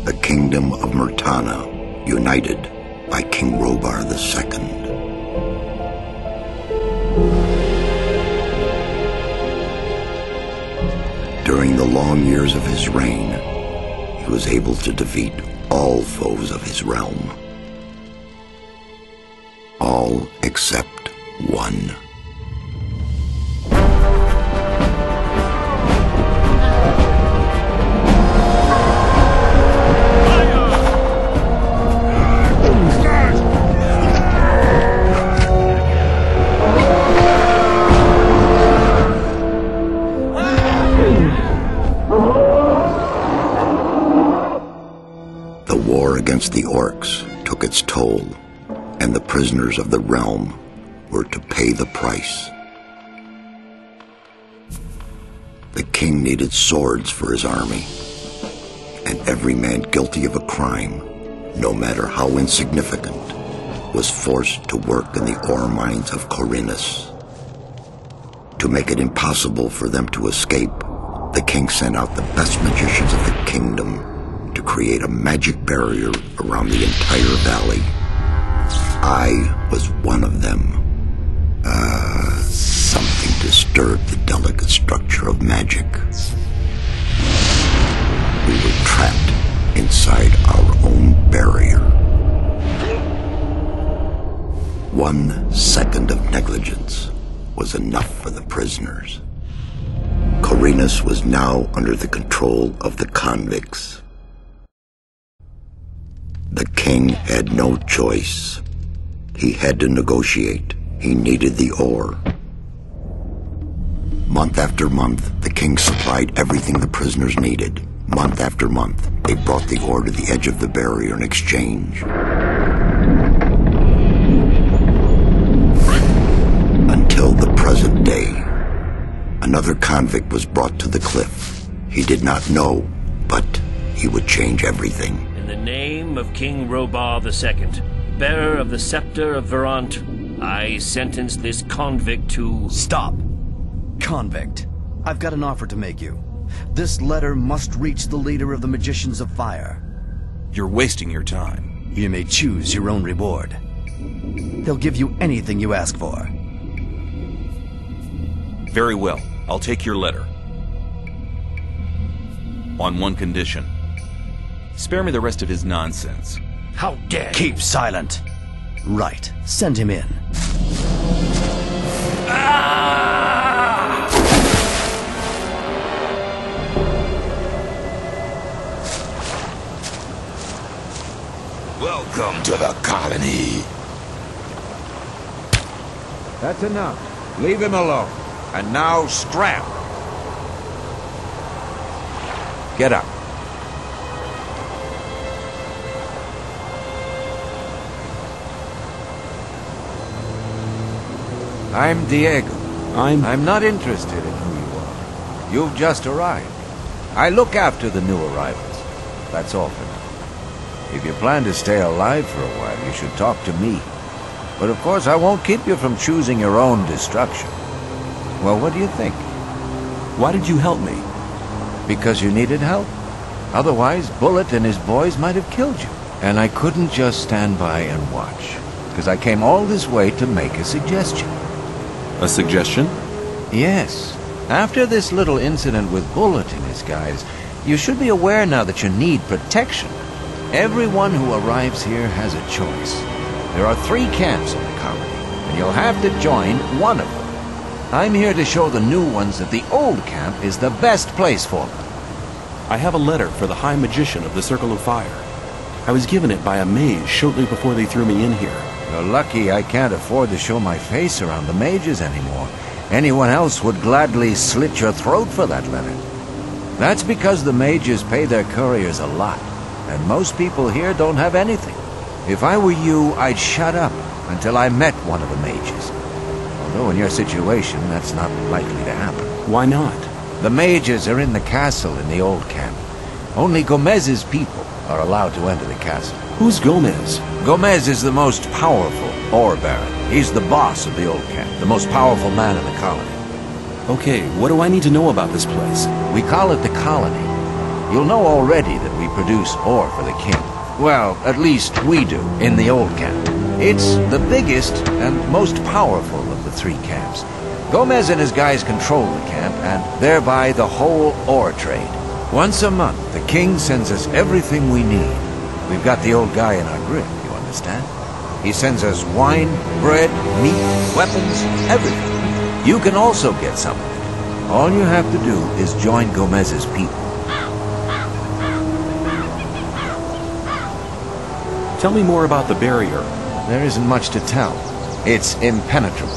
the kingdom of Murtana, united by King Robar II. During the long years of his reign, he was able to defeat all foes of his realm. All except one. The war against the orcs took its toll, and the prisoners of the realm were to pay the price. The king needed swords for his army, and every man guilty of a crime, no matter how insignificant, was forced to work in the ore mines of Khorinis. To make it impossible for them to escape, the king sent out the best magicians of the kingdom to create a magic barrier around the entire valley. I was one of them. Something disturbed the delicate structure of magic. We were trapped inside our own barrier. 1 second of negligence was enough for the prisoners. Khorinis was now under the control of the convicts. The king had no choice. He had to negotiate. He needed the ore. Month after month, the king supplied everything the prisoners needed. Month after month, they brought the ore to the edge of the barrier in exchange. Until the present day, another convict was brought to the cliff. He did not know, but he would change everything. In the name of King Robar II, bearer of the scepter of Verant, I sentence this convict to... Stop! Convict, I've got an offer to make you. This letter must reach the leader of the Magicians of Fire. You're wasting your time. You may choose your own reward. They'll give you anything you ask for. Very well, I'll take your letter. On one condition. Spare me the rest of his nonsense. How dare you! Keep silent. Right, send him in. Welcome to the colony. That's enough. Leave him alone. And now scram. Get up. I'm Diego. I'm not interested in who you are. You've just arrived. I look after the new arrivals. That's all for now. If you plan to stay alive for a while, you should talk to me. But of course, I won't keep you from choosing your own destruction. Well, what do you think? Why did you help me? Because you needed help. Otherwise, Bullet and his boys might have killed you. And I couldn't just stand by and watch. Because I came all this way to make a suggestion. A suggestion? Yes. After this little incident with Bullet and his guys, you should be aware now that you need protection. Everyone who arrives here has a choice. There are 3 camps in the colony, and you'll have to join one of them. I'm here to show the new ones that the old camp is the best place for them. I have a letter for the High Magician of the Circle of Fire. I was given it by a mage shortly before they threw me in here. You're lucky I can't afford to show my face around the mages anymore. Anyone else would gladly slit your throat for that letter. That's because the mages pay their couriers a lot, and most people here don't have anything. If I were you, I'd shut up until I met one of the mages. Although in your situation, that's not likely to happen. Why not? The mages are in the castle in the old camp. Only Gomez's people are allowed to enter the castle. Who's Gomez? Gomez is the most powerful ore baron. He's the boss of the old camp, the most powerful man in the colony. Okay, what do I need to know about this place? We call it the colony. You'll know already that we produce ore for the king. Well, at least we do, in the old camp. It's the biggest and most powerful of the three camps. Gomez and his guys control the camp, and thereby the whole ore trade. Once a month, the king sends us everything we need. We've got the old guy in our grip, you understand? He sends us wine, bread, meat, weapons, everything. You can also get some of it. All you have to do is join Gomez's people. Tell me more about the barrier. There isn't much to tell. It's impenetrable.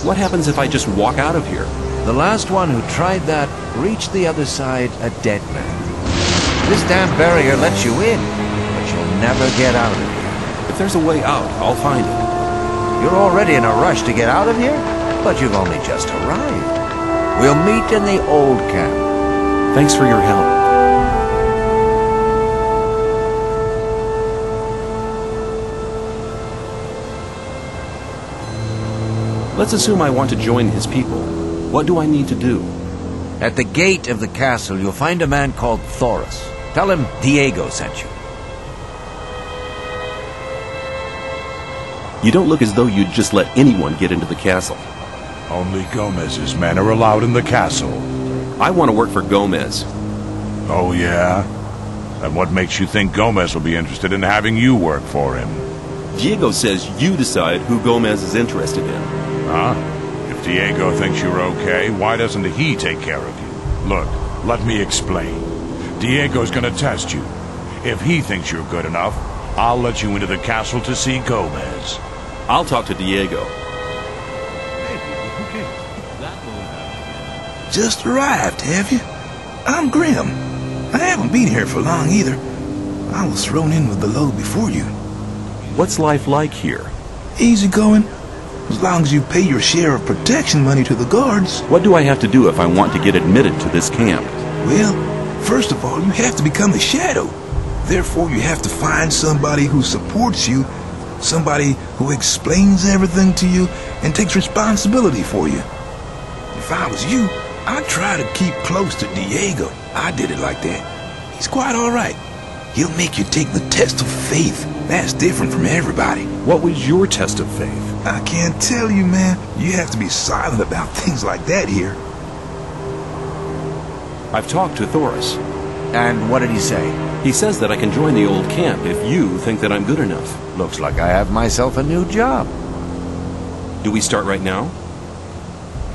What happens if I just walk out of here? The last one who tried that reached the other side a dead man. This damn barrier lets you in, but you'll never get out of here. If there's a way out, I'll find it. You're already in a rush to get out of here, but you've only just arrived. We'll meet in the old camp. Thanks for your help. Let's assume I want to join his people. What do I need to do? At the gate of the castle, you'll find a man called Thoris. Tell him Diego sent you. You don't look as though you'd just let anyone get into the castle. Only Gomez's men are allowed in the castle. I want to work for Gomez. Oh, yeah? And what makes you think Gomez will be interested in having you work for him? Diego says you decide who Gomez is interested in. Huh? If Diego thinks you're okay, why doesn't he take care of you? Look, let me explain. Diego's gonna test you. If he thinks you're good enough, I'll let you into the castle to see Gomez. I'll talk to Diego. Just arrived, have you? I'm Grim. I haven't been here for long either. I was thrown in with the load before you. What's life like here? Easy going. As long as you pay your share of protection money to the guards. What do I have to do if I want to get admitted to this camp? Well, first of all, you have to become a shadow. Therefore, you have to find somebody who supports you, somebody who explains everything to you and takes responsibility for you. If I was you, I'd try to keep close to Diego. I did it like that. He's quite all right. He'll make you take the test of faith. That's different from everybody. What was your test of faith? I can't tell you, man. You have to be silent about things like that here. I've talked to Thoris. And what did he say? He says that I can join the old camp if you think that I'm good enough. Looks like I have myself a new job. Do we start right now?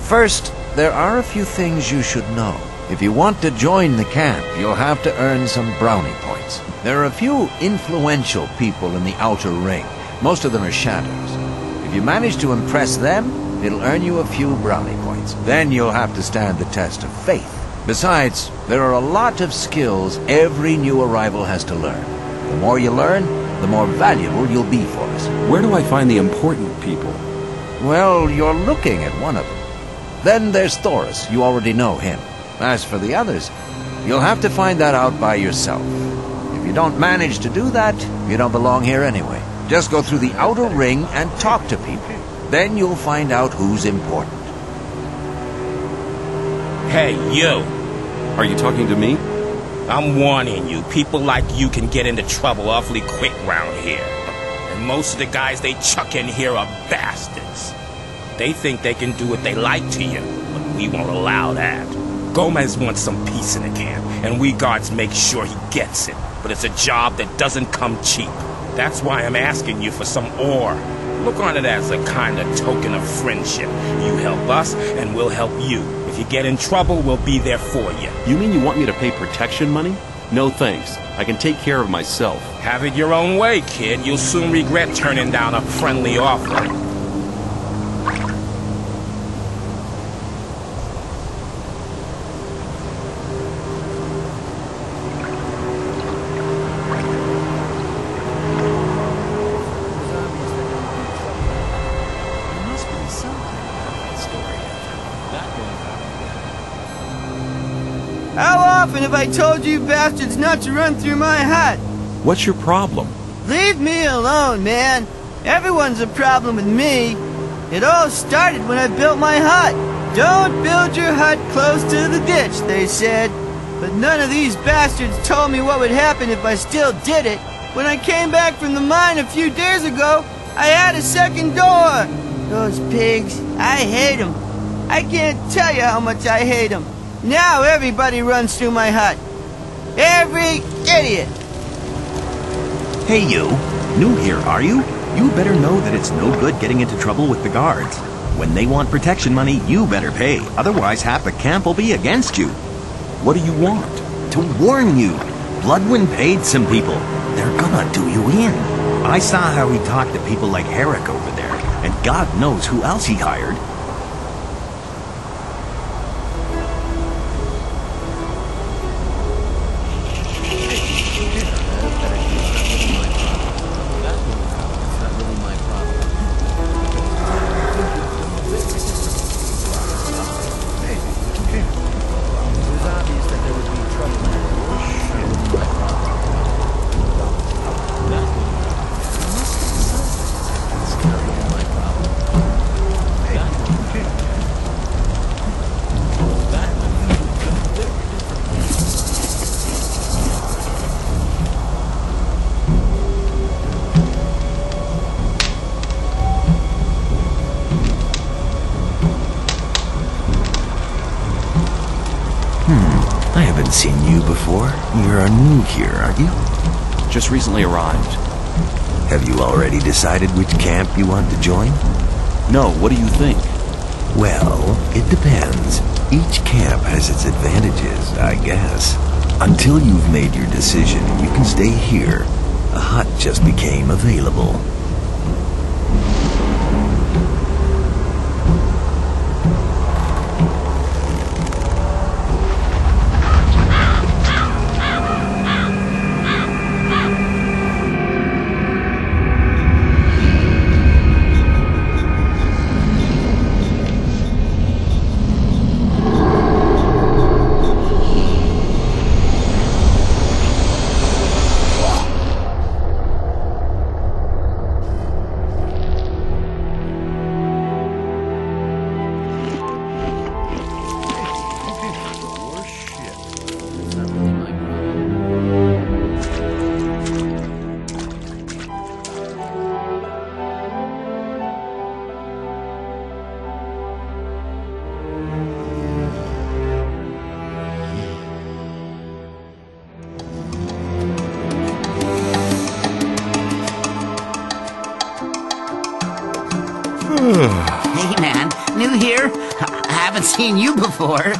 First, there are a few things you should know. If you want to join the camp, you'll have to earn some brownie points. There are a few influential people in the outer ring. Most of them are shadows. If you manage to impress them, it'll earn you a few brownie points. Then you'll have to stand the test of faith. Besides, there are a lot of skills every new arrival has to learn. The more you learn, the more valuable you'll be for us. Where do I find the important people? Well, you're looking at one of them. Then there's Thoris. You already know him. As for the others, you'll have to find that out by yourself. If you don't manage to do that, you don't belong here anyway. Just go through the outer ring and talk to people. Then you'll find out who's important. Hey, you. Are you talking to me? I'm warning you, people like you can get into trouble awfully quick round here. And most of the guys they chuck in here are bastards. They think they can do what they like to you, but we won't allow that. Gomez wants some peace in the camp, and we guards make sure he gets it. But it's a job that doesn't come cheap. That's why I'm asking you for some ore. Look on it as a kind of token of friendship. You help us, and we'll help you. If you get in trouble, we'll be there for you. You mean you want me to pay protection money? No thanks. I can take care of myself. Have it your own way, kid. You'll soon regret turning down a friendly offer. How often have I told you bastards not to run through my hut? What's your problem? Leave me alone, man. Everyone's a problem with me. It all started when I built my hut. Don't build your hut close to the ditch, they said. But none of these bastards told me what would happen if I still did it. When I came back from the mine a few days ago, I had a second door. Those pigs, I hate them. I can't tell you how much I hate them. Now everybody runs through my hut. Every idiot. Hey you, new here, are you? You better know that it's no good getting into trouble with the guards. When they want protection money, you better pay. Otherwise, half the camp will be against you. What do you want? To warn you, Bloodwind paid some people. They're gonna do you in. I saw how he talked to people like Herrick over there, and God knows who else he hired. I haven't seen you before. You're new here, aren't you? Just recently arrived. Have you already decided which camp you want to join? No, what do you think? Well, it depends. Each camp has its advantages, I guess. Until you've made your decision, you can stay here. A hut just became available. Hey man, new here? I haven't seen you before.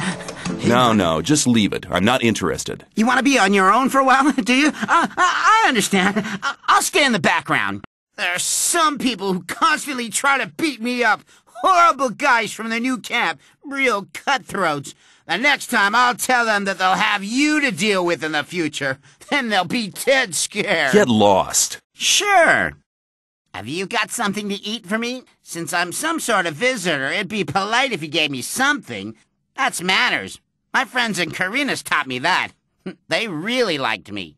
No, just leave it. I'm not interested. You want to be on your own for a while, do you? I understand. I'll stay in the background. There are some people who constantly try to beat me up. Horrible guys from the new camp. Real cutthroats. The next time I'll tell them that they'll have you to deal with in the future. Then they'll be dead scared. Get lost. Sure. Have you got something to eat for me? Since I'm some sort of visitor, it'd be polite if you gave me something. That's manners. My friends in Carinas taught me that. They really liked me.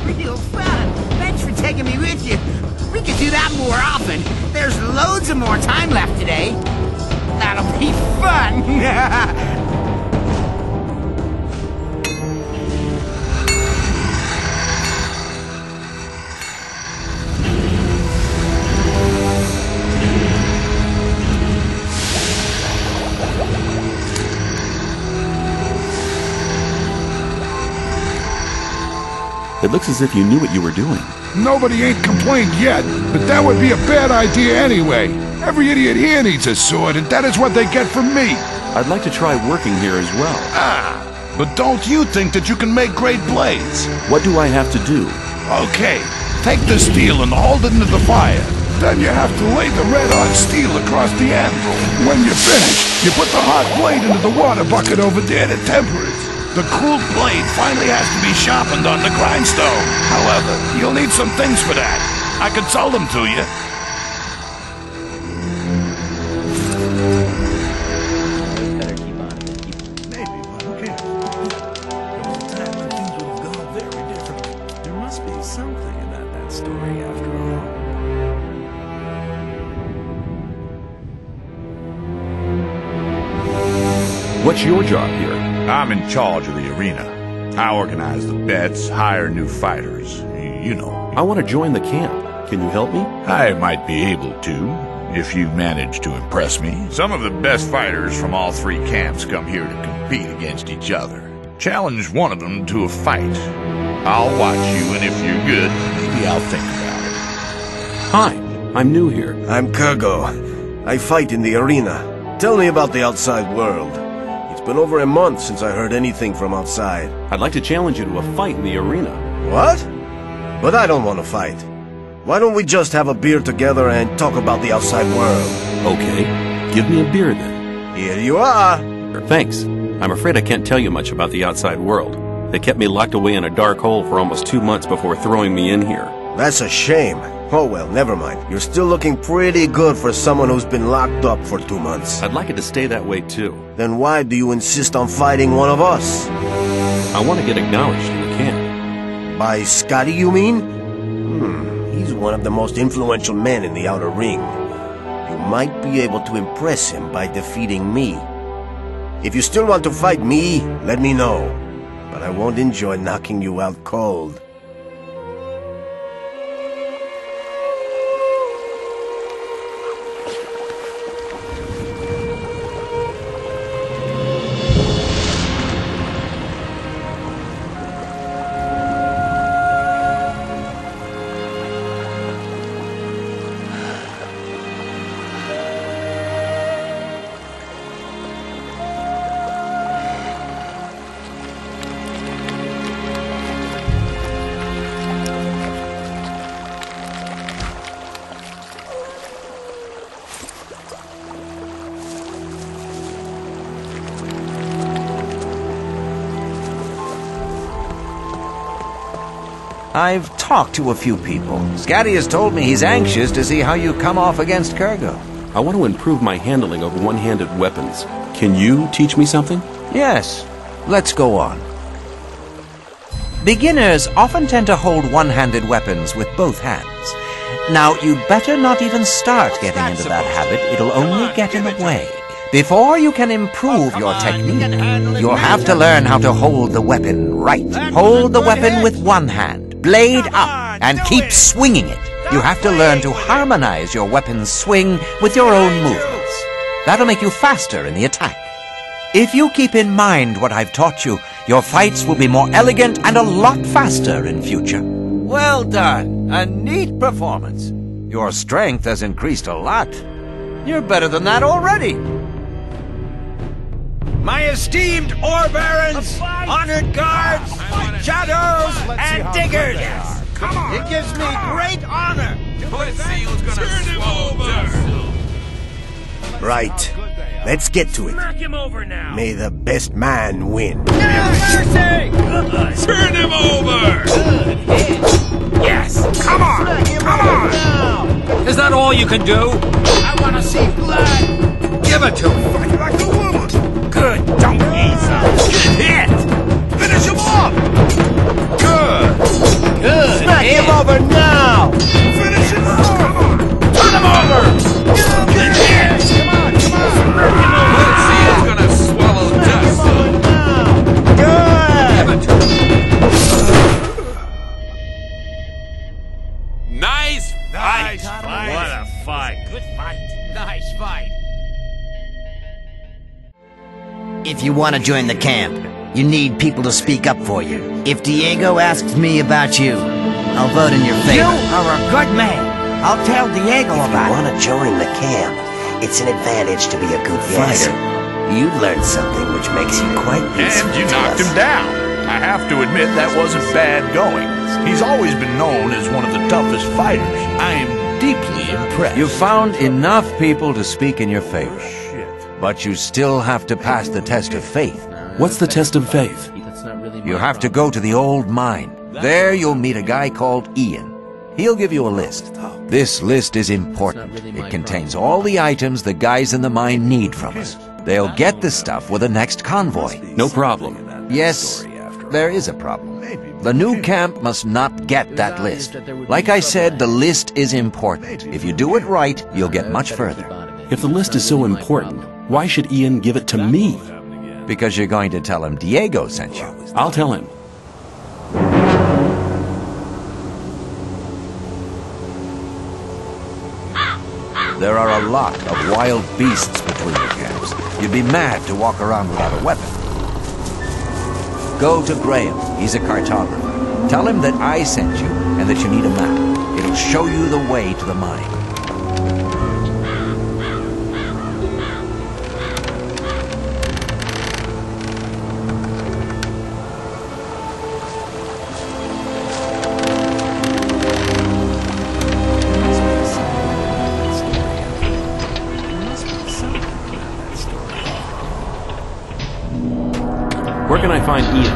Real fun. Thanks for taking me with you. We could do that more often. There's loads of more time left today. That'll be fun! It looks as if you knew what you were doing. Nobody ain't complained yet, but that would be a bad idea anyway. Every idiot here needs a sword, and that is what they get from me. I'd like to try working here as well. But don't you think that you can make great blades? What do I have to do? Okay, take the steel and hold it into the fire. Then you have to lay the red-hot steel across the anvil. When you're finished, you put the hot blade into the water bucket over there to temper it. The cooled blade finally has to be sharpened on the grindstone. However, you'll need some things for that. I could sell them to you. Something about that story after all. What's your job here? I'm in charge of the arena. I organize the bets, hire new fighters. You know. I want to join the camp. Can you help me? I might be able to, if you manage to impress me. Some of the best fighters from all three camps come here to compete against each other. Challenge one of them to a fight. I'll watch you, and if you're good, maybe I'll think about it. Hi, I'm new here. I'm Kurgo. I fight in the arena. Tell me about the outside world. It's been over a month since I heard anything from outside. I'd like to challenge you to a fight in the arena. What? But I don't want to fight. Why don't we just have a beer together and talk about the outside world? Okay, give me a beer then. Here you are. Thanks. I'm afraid I can't tell you much about the outside world. They kept me locked away in a dark hole for almost 2 months before throwing me in here. That's a shame. Oh well, never mind. You're still looking pretty good for someone who's been locked up for 2 months. I'd like it to stay that way too. Then why do you insist on fighting one of us? I want to get acknowledged in the camp. By Scotty, you mean? He's one of the most influential men in the outer ring. You might be able to impress him by defeating me. If you still want to fight me, let me know. But I won't enjoy knocking you out cold. I've talked to a few people. Scotty has told me he's anxious to see how you come off against Kurgo. I want to improve my handling of one-handed weapons. Can you teach me something? Yes. Let's go on. Beginners often tend to hold one-handed weapons with both hands. Now, you'd better not even start getting into that habit. It'll only get in the way. Before you can improve your technique, you'll have to learn how to hold the weapon right. Hold the weapon with one hand, blade up, and keep swinging it. You have to learn to harmonize your weapon's swing with your own movements. That'll make you faster in the attack. If you keep in mind what I've taught you, your fights will be more elegant and a lot faster in future. Well done. A neat performance. Your strength has increased a lot. You're better than that already. My esteemed ore barons, honored guards, shadows, and diggers. Come on. It gives me great honor. Let's see who's gonna turn him over. Right. Let's get to it. Knock him over now. May the best man win. Turn him over. Yes! Come on! Come on! Is that all you can do? I want to see blood! Give it to him! Fight like a woman! Good! Don't ease up! Get hit! Finish him off! Good! Good! Smack him over now! Finish him off! Come on! Turn him over! Get hit! Come on! Let's see who's gonna swallow dust! Good! Give it to him! Nice fight! What a fight. Good fight. Nice fight. If you want to join the camp, you need people to speak up for you. If Diego asks me about you, I'll vote in your favor. You are a good man. I'll tell Diego about it. If you want to join the camp, it's an advantage to be a good fighter. You've learned something which makes you quite useful. And you knocked him down. I have to admit that wasn't bad going. He's always been known as one of the toughest fighters. I am deeply impressed. You found enough people to speak in your favor. But you still have to pass the test of faith. What's the test of faith? You have to go to the old mine. There you'll meet a guy called Ian. He'll give you a list. This list is important. It contains all the items the guys in the mine need from us. They'll get the stuff with the next convoy. No problem. Yes, there is a problem. The new camp must not get that list. Like I said, the list is important. If you do it right, you'll get much further. If the list is so important, why should Ian give it to me? Because you're going to tell him Diego sent you. I'll tell him. There are a lot of wild beasts between the camps. You'd be mad to walk around without a weapon. Go to Graham. He's a cartographer. Tell him that I sent you and that you need a map. It'll show you the way to the mine. Where can I find Ian?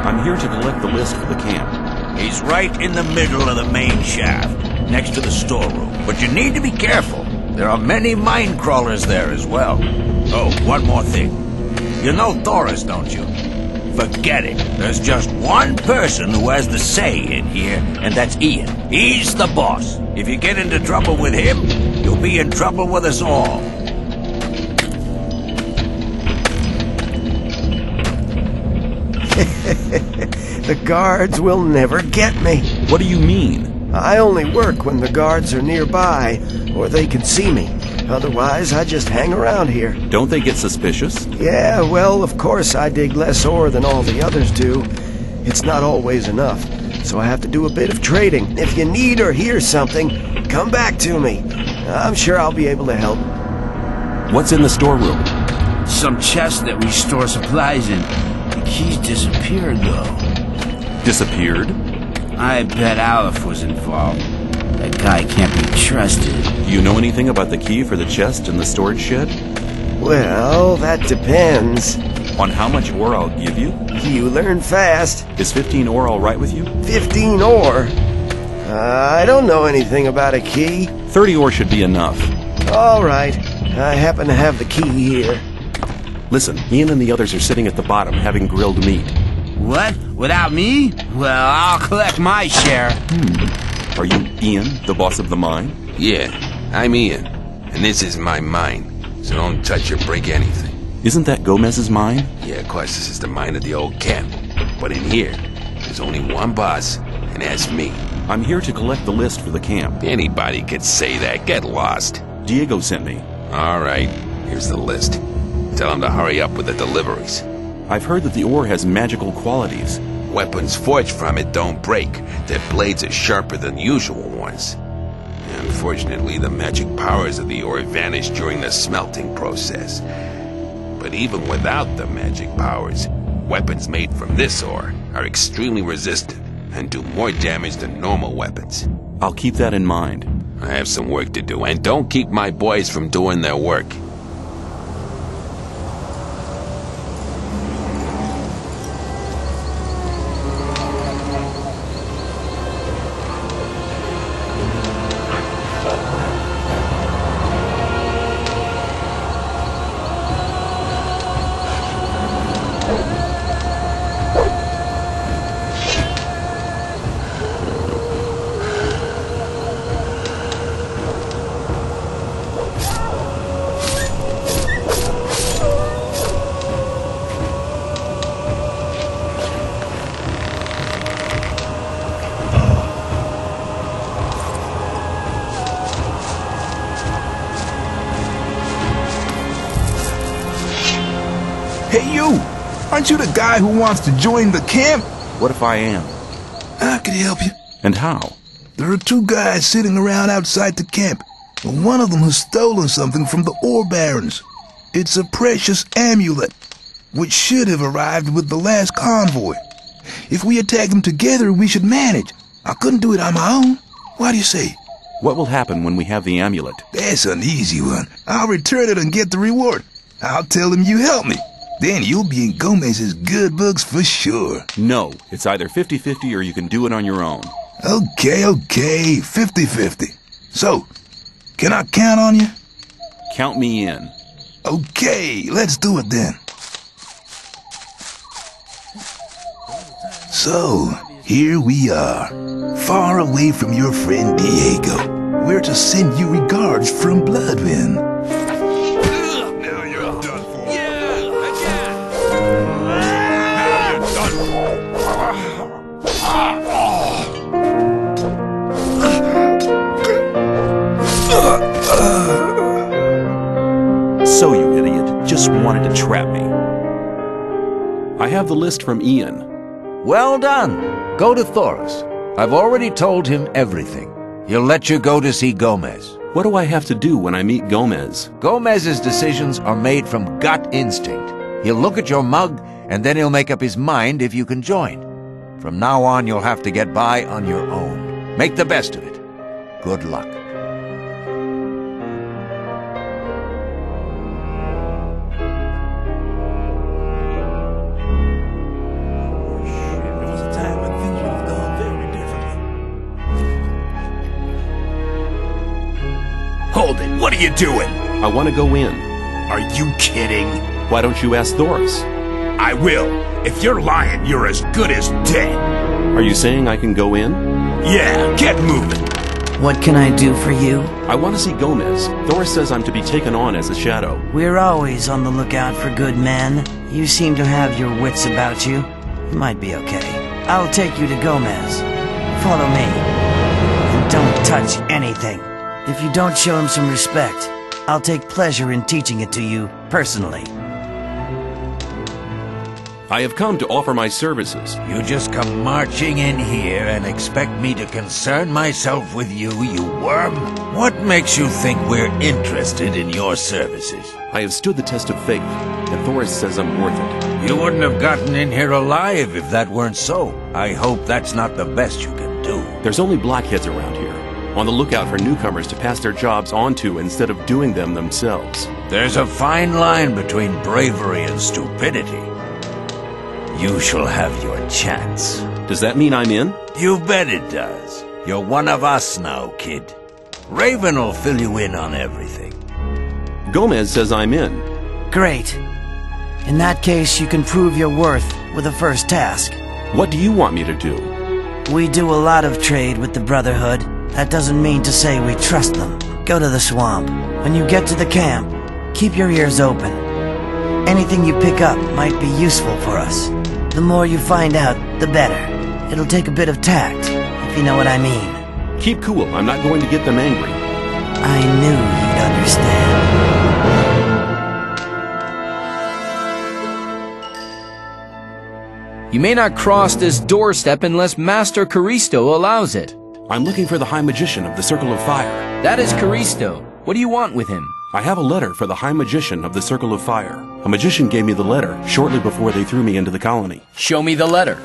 I'm here to collect the list for the camp. He's right in the middle of the main shaft, next to the storeroom. But you need to be careful. There are many mine crawlers there as well. Oh, one more thing. You know Thoris, don't you? Forget it. There's just one person who has the say in here, and that's Ian. He's the boss. If you get into trouble with him, you'll be in trouble with us all. The guards will never get me. What do you mean? I only work when the guards are nearby, or they can see me. Otherwise, I just hang around here. Don't they get suspicious? Yeah, well, of course I dig less ore than all the others do. It's not always enough, so I have to do a bit of trading. If you need or hear something, come back to me. I'm sure I'll be able to help. What's in the storeroom? Some chest that we store supplies in. The keys disappeared, though. Disappeared? I bet Aleph was involved. That guy can't be trusted. Do you know anything about the key for the chest in the storage shed? Well, that depends. On how much ore I'll give you? You learn fast. Is 15 ore all right with you? 15 ore? I don't know anything about a key. 30 ore should be enough. All right. I happen to have the key here. Listen, Ian and the others are sitting at the bottom having grilled meat. What? Without me? Well, I'll collect my share. Are you Ian, the boss of the mine? Yeah, I'm Ian, and this is my mine, so don't touch or break anything. Isn't that Gomez's mine? Yeah, of course, this is the mine of the old camp. But in here, there's only one boss, and that's me. I'm here to collect the list for the camp. Anybody could say that. Get lost. Diego sent me. All right, here's the list. Tell him to hurry up with the deliveries. I've heard that the ore has magical qualities. Weapons forged from it don't break. Their blades are sharper than usual ones. Unfortunately, the magic powers of the ore vanish during the smelting process. But even without the magic powers, weapons made from this ore are extremely resistant and do more damage than normal weapons. I'll keep that in mind. I have some work to do, and don't keep my boys from doing their work. Hey, you! Aren't you the guy who wants to join the camp? What if I am? I could help you. And how? There are two guys sitting around outside the camp. And one of them has stolen something from the ore barons. It's a precious amulet, which should have arrived with the last convoy. If we attack them together, we should manage. I couldn't do it on my own. What do you say? What will happen when we have the amulet? That's an easy one. I'll return it and get the reward. I'll tell them you helped me. Then you'll be in Gomez's good books for sure. No, it's either 50-50 or you can do it on your own. Okay, 50-50. So, can I count on you? Count me in. Okay, let's do it then. So, here we are, far away from your friend Diego. We're to send you regards from Bloodwind. Now you're done for. Yeah, again. Now you're done for. So you idiot, just wanted to trap me. I have the list from Ian. Well done. Go to Thoris. I've already told him everything. He'll let you go to see Gomez. What do I have to do when I meet Gomez? Gomez's decisions are made from gut instinct. He'll look at your mug, and then he'll make up his mind if you can join. From now on, you'll have to get by on your own. Make the best of it. Good luck. Hold it, what are you doing? I want to go in. Are you kidding? Why don't you ask Thoris? I will. If you're lying, you're as good as dead. Are you saying I can go in? Yeah, get moving. What can I do for you? I want to see Gomez. Thoris says I'm to be taken on as a shadow. We're always on the lookout for good men. You seem to have your wits about you. You might be okay. I'll take you to Gomez. Follow me. And don't touch anything. If you don't show him some respect, I'll take pleasure in teaching it to you personally. I have come to offer my services. You just come marching in here and expect me to concern myself with you, you worm? What makes you think we're interested in your services? I have stood the test of faith, and Thoris says I'm worth it. You wouldn't have gotten in here alive if that weren't so. I hope that's not the best you can do. There's only blackheads around here, on the lookout for newcomers to pass their jobs on to instead of doing them themselves. There's a fine line between bravery and stupidity. You shall have your chance. Does that mean I'm in? You bet it does. You're one of us now, kid. Raven will fill you in on everything. Gomez says I'm in. Great. In that case, you can prove your worth with the first task. What do you want me to do? We do a lot of trade with the Brotherhood. That doesn't mean to say we trust them. Go to the swamp. When you get to the camp, keep your ears open. Anything you pick up might be useful for us. The more you find out, the better. It'll take a bit of tact, if you know what I mean. Keep cool. I'm not going to get them angry. I knew you'd understand. You may not cross this doorstep unless Master Caristo allows it. I'm looking for the High Magician of the Circle of Fire. That is Caristo. What do you want with him? I have a letter for the High Magician of the Circle of Fire. A magician gave me the letter shortly before they threw me into the colony. Show me the letter.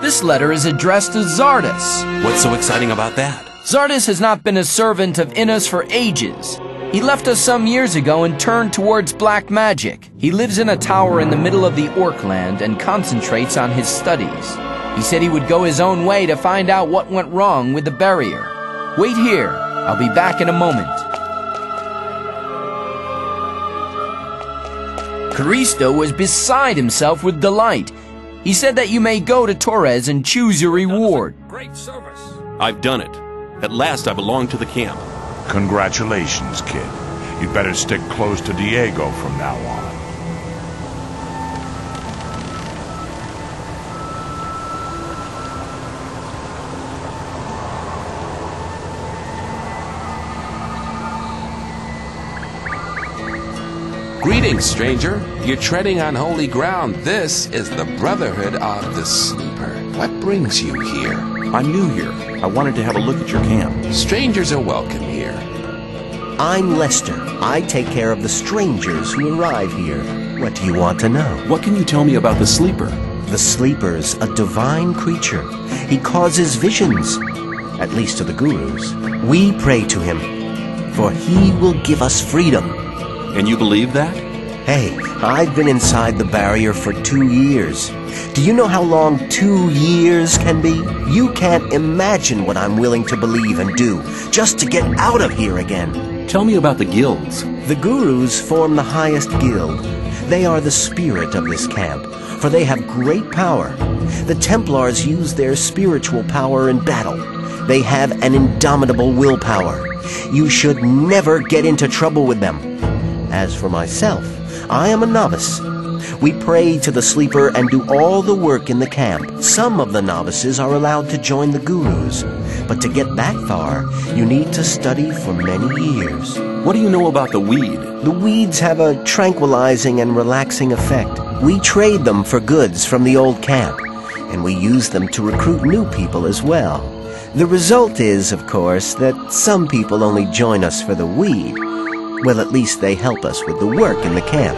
This letter is addressed to Zardus. What's so exciting about that? Zardus has not been a servant of Innis for ages. He left us some years ago and turned towards black magic. He lives in a tower in the middle of the Orkland and concentrates on his studies. He said he would go his own way to find out what went wrong with the barrier. Wait here. I'll be back in a moment. Caristo was beside himself with delight. He said that you may go to Torres and choose your reward. Great service. I've done it. At last I belong to the camp. Congratulations, kid. You'd better stick close to Diego from now on. Greetings, stranger. You're treading on holy ground. This is the Brotherhood of the Sleeper. What brings you here? I'm new here. I wanted to have a look at your camp. Strangers are welcome here. I'm Lester. I take care of the strangers who arrive here. What do you want to know? What can you tell me about the Sleeper? The Sleeper's a divine creature. He causes visions, at least to the gurus. We pray to him, for he will give us freedom. And you believe that? Hey, I've been inside the barrier for 2 years. Do you know how long 2 years can be? You can't imagine what I'm willing to believe and do just to get out of here again. Tell me about the guilds. The gurus form the highest guild. They are the spirit of this camp, for they have great power. The Templars use their spiritual power in battle. They have an indomitable willpower. You should never get into trouble with them. As for myself, I am a novice. We pray to the sleeper and do all the work in the camp. Some of the novices are allowed to join the gurus, but to get that far, you need to study for many years. What do you know about the weed? The weeds have a tranquilizing and relaxing effect. We trade them for goods from the old camp, and we use them to recruit new people as well. The result is, of course, that some people only join us for the weed. Well, at least they help us with the work in the camp.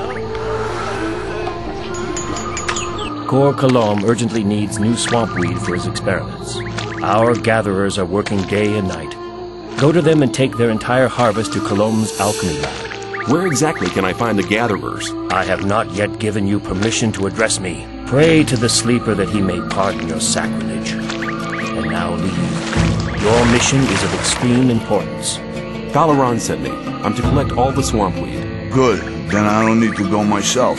Kor Kalom urgently needs new swamp weed for his experiments. Our gatherers are working day and night. Go to them and take their entire harvest to Kalom's alchemy lab. Where exactly can I find the gatherers? I have not yet given you permission to address me. Pray to the sleeper that he may pardon your sacrilege. And now leave. Your mission is of extreme importance. Balaran sent me. I'm to collect all the swamp weed. Good. Then I don't need to go myself.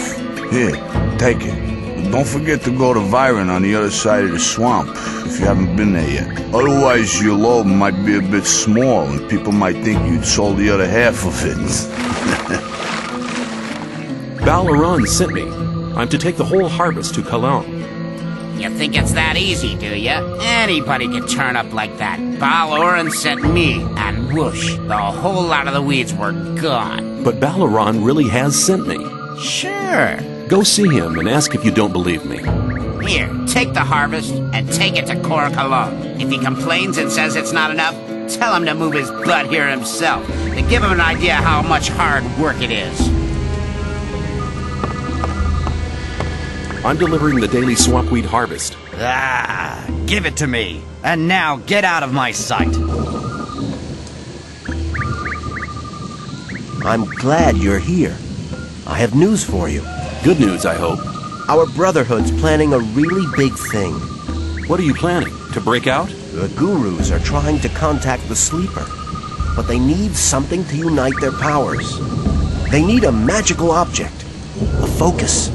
Here, take it. Don't forget to go to Viren on the other side of the swamp, if you haven't been there yet. Otherwise, your load might be a bit small, and people might think you'd sold the other half of it. Balaran sent me. I'm to take the whole harvest to Kalom. You think it's that easy, do ya? Anybody can turn up like that. Balaran sent me, and whoosh, the whole lot of the weeds were gone. But Balaran really has sent me. Sure. Go see him and ask if you don't believe me. Here, take the harvest and take it to Kor Kalom. If he complains and says it's not enough, tell him to move his butt here himself. To give him an idea how much hard work it is. I'm delivering the daily swampweed harvest. Ah, give it to me. And now get out of my sight. I'm glad you're here. I have news for you. Good news, I hope. Our Brotherhood's planning a really big thing. What are you planning? To break out? The gurus are trying to contact the sleeper, but they need something to unite their powers. They need a magical object, a focus.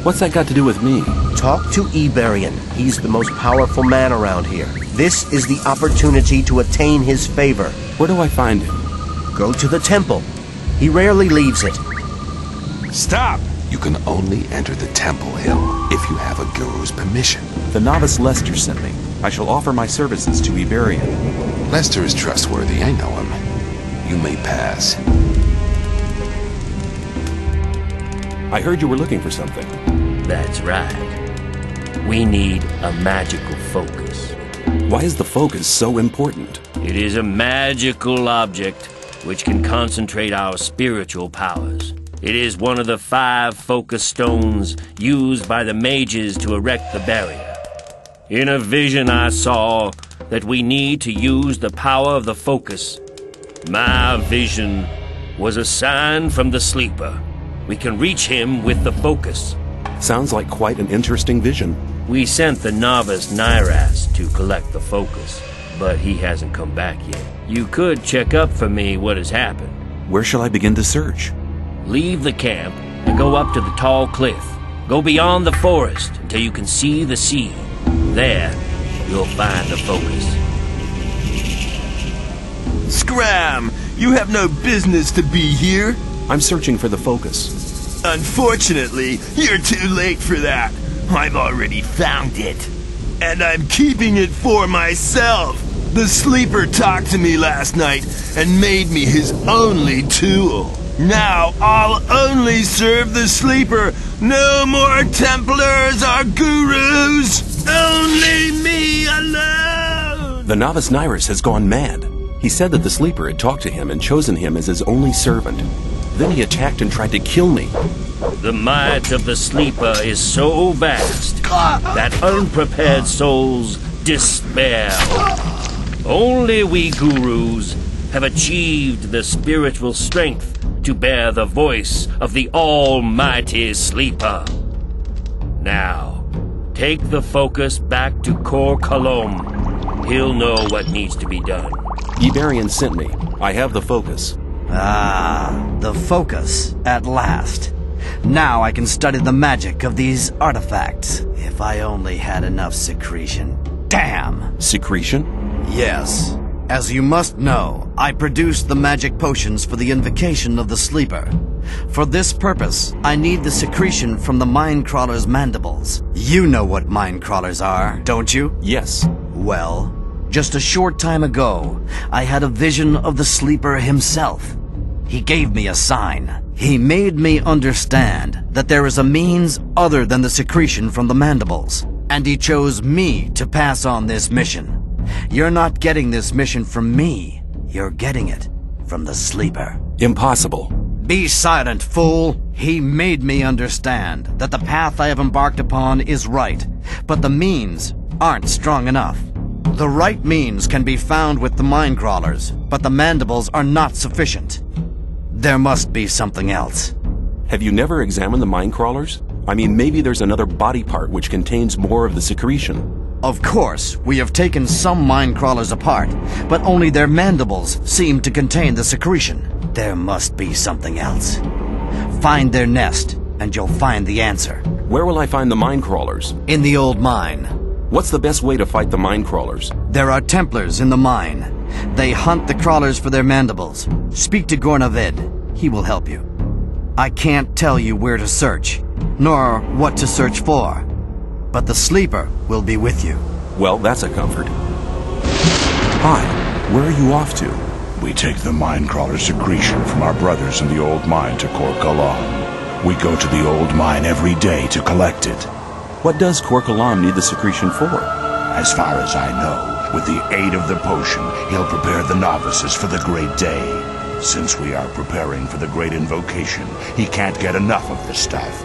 What's that got to do with me? Talk to Iberian. He's the most powerful man around here. This is the opportunity to attain his favor. Where do I find him? Go to the temple. He rarely leaves it. Stop! You can only enter the Temple Hill if you have a guru's permission. The novice Lester sent me. I shall offer my services to Iberian. Lester is trustworthy, I know him. You may pass. I heard you were looking for something. That's right. We need a magical focus. Why is the focus so important? It is a magical object which can concentrate our spiritual powers. It is one of the 5 focus stones used by the mages to erect the barrier. In a vision I saw that we need to use the power of the focus. My vision was a sign from the sleeper. We can reach him with the focus. Sounds like quite an interesting vision. We sent the novice Nairas to collect the focus, but he hasn't come back yet. You could check up for me what has happened. Where shall I begin to search? Leave the camp and go up to the tall cliff. Go beyond the forest until you can see the sea. There, you'll find the focus. Scram! You have no business to be here. I'm searching for the focus. Unfortunately, you're too late for that. I've already found it. And I'm keeping it for myself. The sleeper talked to me last night and made me his only tool. Now I'll only serve the sleeper. No more Templars or gurus. Only me alone. The novice Nairas has gone mad. He said that the sleeper had talked to him and chosen him as his only servant. Then he attacked and tried to kill me. The might of the sleeper is so vast that unprepared souls despair. Only we gurus have achieved the spiritual strength to bear the voice of the almighty sleeper. Now, take the focus back to Kor Kalom. He'll know what needs to be done. Iberian sent me. I have the focus. Ah, the focus, at last. Now I can study the magic of these artifacts. If I only had enough secretion. Damn! Secretion? Yes. As you must know, I produced the magic potions for the invocation of the Sleeper. For this purpose, I need the secretion from the Mindcrawler's mandibles. You know what Mindcrawlers are, don't you? Yes. Well, just a short time ago, I had a vision of the Sleeper himself. He gave me a sign. He made me understand that there is a means other than the secretion from the mandibles, and he chose me to pass on this mission. You're not getting this mission from me. You're getting it from the Sleeper. Impossible. Be silent, fool! He made me understand that the path I have embarked upon is right, but the means aren't strong enough. The right means can be found with the Mindcrawlers, but the mandibles are not sufficient. There must be something else. Have you never examined the Mindcrawlers? I mean, maybe there's another body part which contains more of the secretion. Of course, we have taken some Mindcrawlers apart, but only their mandibles seem to contain the secretion. There must be something else. Find their nest, and you'll find the answer. Where will I find the Mindcrawlers? In the old mine. What's the best way to fight the Mindcrawlers? There are Templars in the mine. They hunt the crawlers for their mandibles. Speak to Gornavid. He will help you. I can't tell you where to search, nor what to search for. But the Sleeper will be with you. Well, that's a comfort. Hi, where are you off to? We take the Mindcrawler secretion from our brothers in the old mine to Korkalam. We go to the old mine every day to collect it. What does Korkalam need the secretion for? As far as I know, with the aid of the potion, he'll prepare the novices for the great day. Since we are preparing for the great invocation, he can't get enough of this stuff.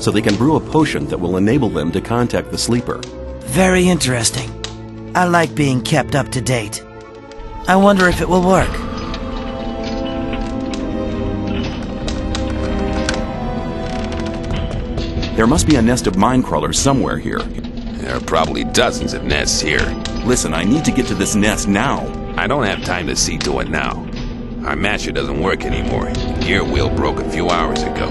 So they can brew a potion that will enable them to contact the Sleeper. Very interesting. I like being kept up to date. I wonder if it will work. There must be a nest of Mindcrawlers somewhere here. There are probably dozens of nests here. Listen, I need to get to this nest now. I don't have time to see to it now. Our masher doesn't work anymore. The gear wheel broke a few hours ago.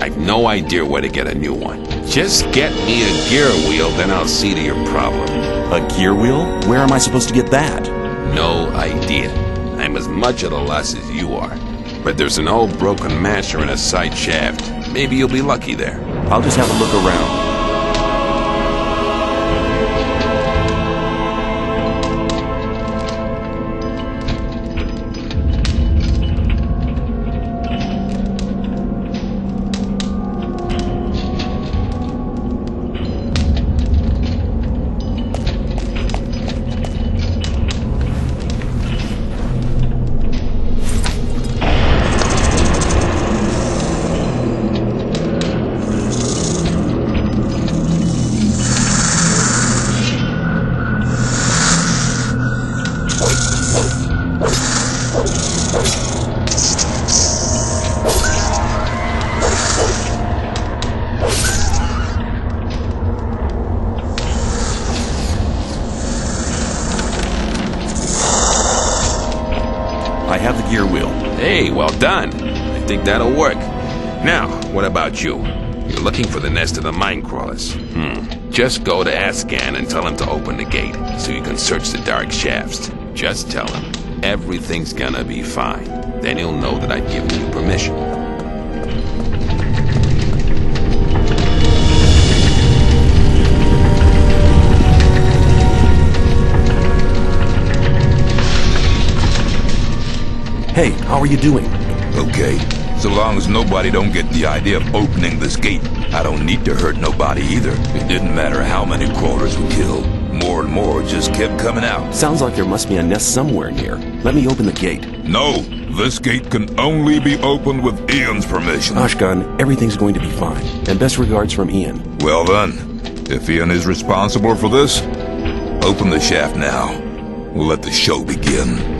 I've no idea where to get a new one. Just get me a gear wheel, then I'll see to your problem. A gear wheel? Where am I supposed to get that? No idea. I'm as much at a loss as you are. But there's an old broken masher in a side shaft. Maybe you'll be lucky there. I'll just have a look around. I have the gear wheel. Hey, well done. I think that'll work. Now, what about you? You're looking for the nest of the Mindcrawlers. Just go to Ascan and tell him to open the gate so you can search the dark shafts. Just tell him everything's gonna be fine. Then he'll know that I've given you permission. Hey, how are you doing? Okay. So long as nobody don't get the idea of opening this gate, I don't need to hurt nobody either. It didn't matter how many crawlers we killed. More and more just kept coming out. Sounds like there must be a nest somewhere near. Let me open the gate. No, this gate can only be opened with Ian's permission. Ashkan, everything's going to be fine. And best regards from Ian. Well then, if Ian is responsible for this, open the shaft now. We'll let the show begin.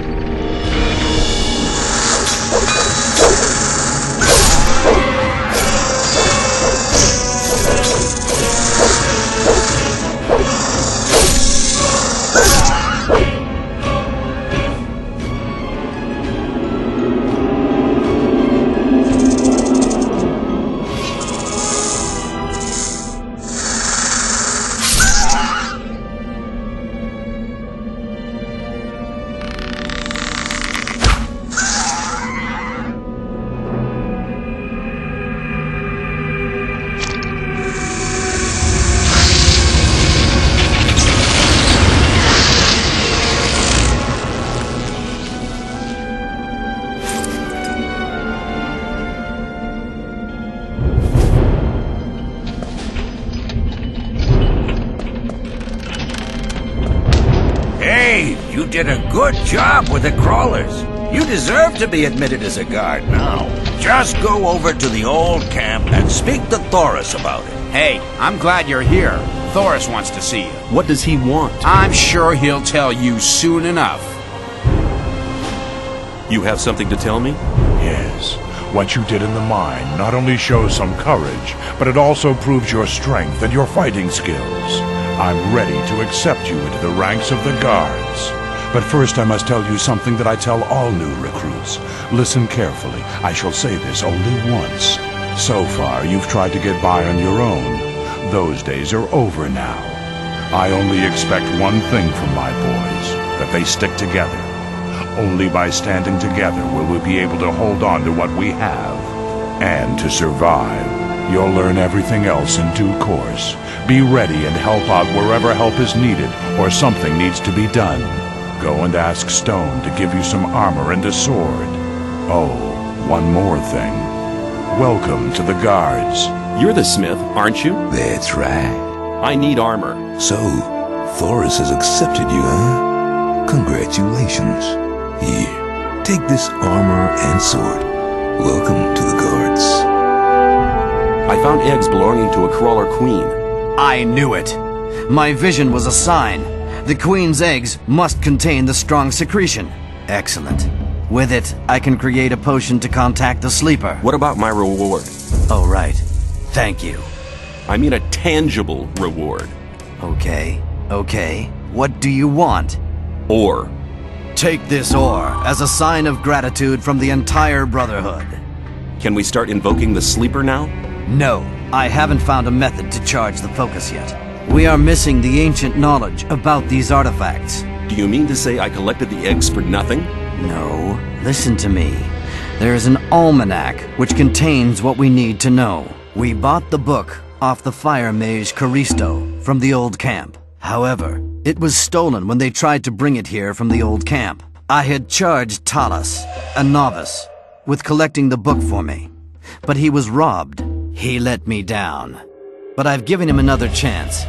You did a good job with the crawlers. You deserve to be admitted as a guard now. Just go over to the old camp and speak to Thoris about it. Hey, I'm glad you're here. Thoris wants to see you. What does he want? I'm sure he'll tell you soon enough. You have something to tell me? Yes. What you did in the mine not only shows some courage, but it also proves your strength and your fighting skills. I'm ready to accept you into the ranks of the guards. But first I must tell you something that I tell all new recruits. Listen carefully. I shall say this only once. So far, you've tried to get by on your own. Those days are over now. I only expect one thing from my boys, that they stick together. Only by standing together will we be able to hold on to what we have. And to survive, you'll learn everything else in due course. Be ready and help out wherever help is needed or something needs to be done. Go and ask Stone to give you some armor and a sword. Oh, one more thing. Welcome to the guards. You're the smith, aren't you? That's right. I need armor. So, Thoris has accepted you, huh? Congratulations. Here, take this armor and sword. Welcome to the guards. I found eggs belonging to a crawler queen. I knew it. My vision was a sign. The queen's eggs must contain the strong secretion. Excellent. With it, I can create a potion to contact the sleeper. What about my reward? Oh, right. Thank you. I mean a tangible reward. Okay. What do you want? Ore. Take this ore as a sign of gratitude from the entire Brotherhood. Can we start invoking the sleeper now? No, I haven't found a method to charge the focus yet. We are missing the ancient knowledge about these artifacts. Do you mean to say I collected the eggs for nothing? No, listen to me. There is an almanac which contains what we need to know. We bought the book off the fire mage Caristo from the old camp. However, it was stolen when they tried to bring it here from the old camp. I had charged Talas, a novice, with collecting the book for me, but he was robbed. He let me down. But I've given him another chance.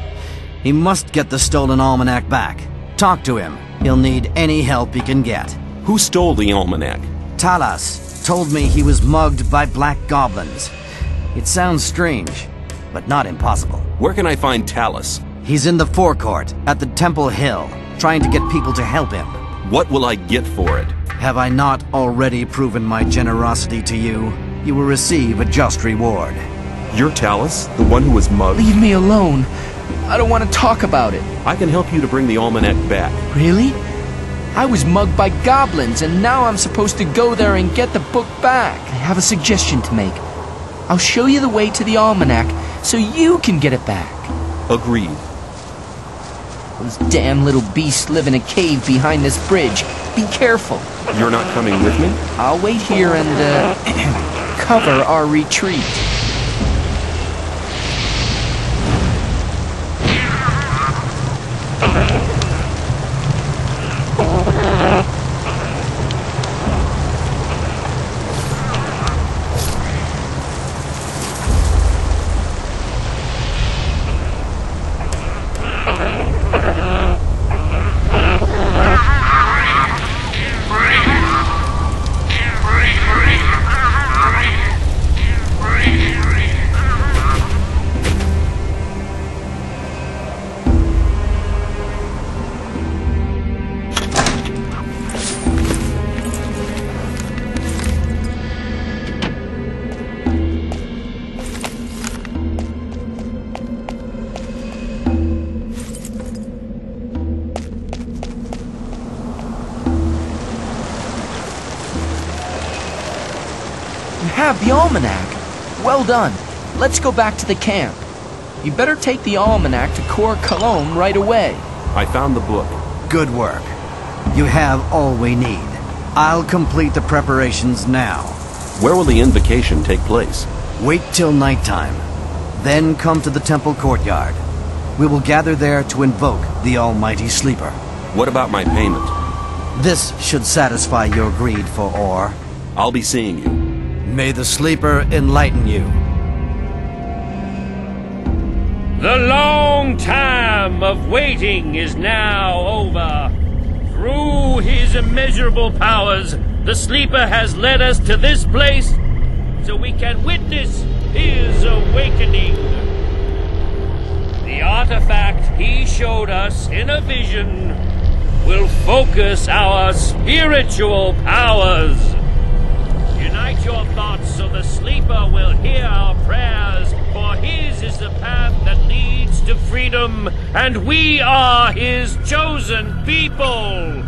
He must get the stolen almanac back. Talk to him. He'll need any help he can get. Who stole the almanac? Talas told me he was mugged by black goblins. It sounds strange, but not impossible. Where can I find Talas? He's in the forecourt at the Temple Hill, trying to get people to help him. What will I get for it? Have I not already proven my generosity to you? You will receive a just reward. You're Talas, the one who was mugged? Leave me alone. I don't want to talk about it. I can help you to bring the almanac back. Really? I was mugged by goblins, and now I'm supposed to go there and get the book back. I have a suggestion to make. I'll show you the way to the almanac, so you can get it back. Agreed. Those damn little beasts live in a cave behind this bridge. Be careful. You're not coming with me? I'll wait here and, cover our retreat. Have the almanac. Well done. Let's go back to the camp. You better take the almanac to Cor Cologne right away. I found the book. Good work. You have all we need. I'll complete the preparations now. Where will the invocation take place? Wait till nighttime. Then come to the temple courtyard. We will gather there to invoke the Almighty Sleeper. What about my payment? This should satisfy your greed for ore. I'll be seeing you. May the Sleeper enlighten you. The long time of waiting is now over. Through his immeasurable powers, the Sleeper has led us to this place so we can witness his awakening. The artifact he showed us in a vision will focus our spiritual powers. Unite your thoughts so the Sleeper will hear our prayers, for his is the path that leads to freedom, and we are his chosen people.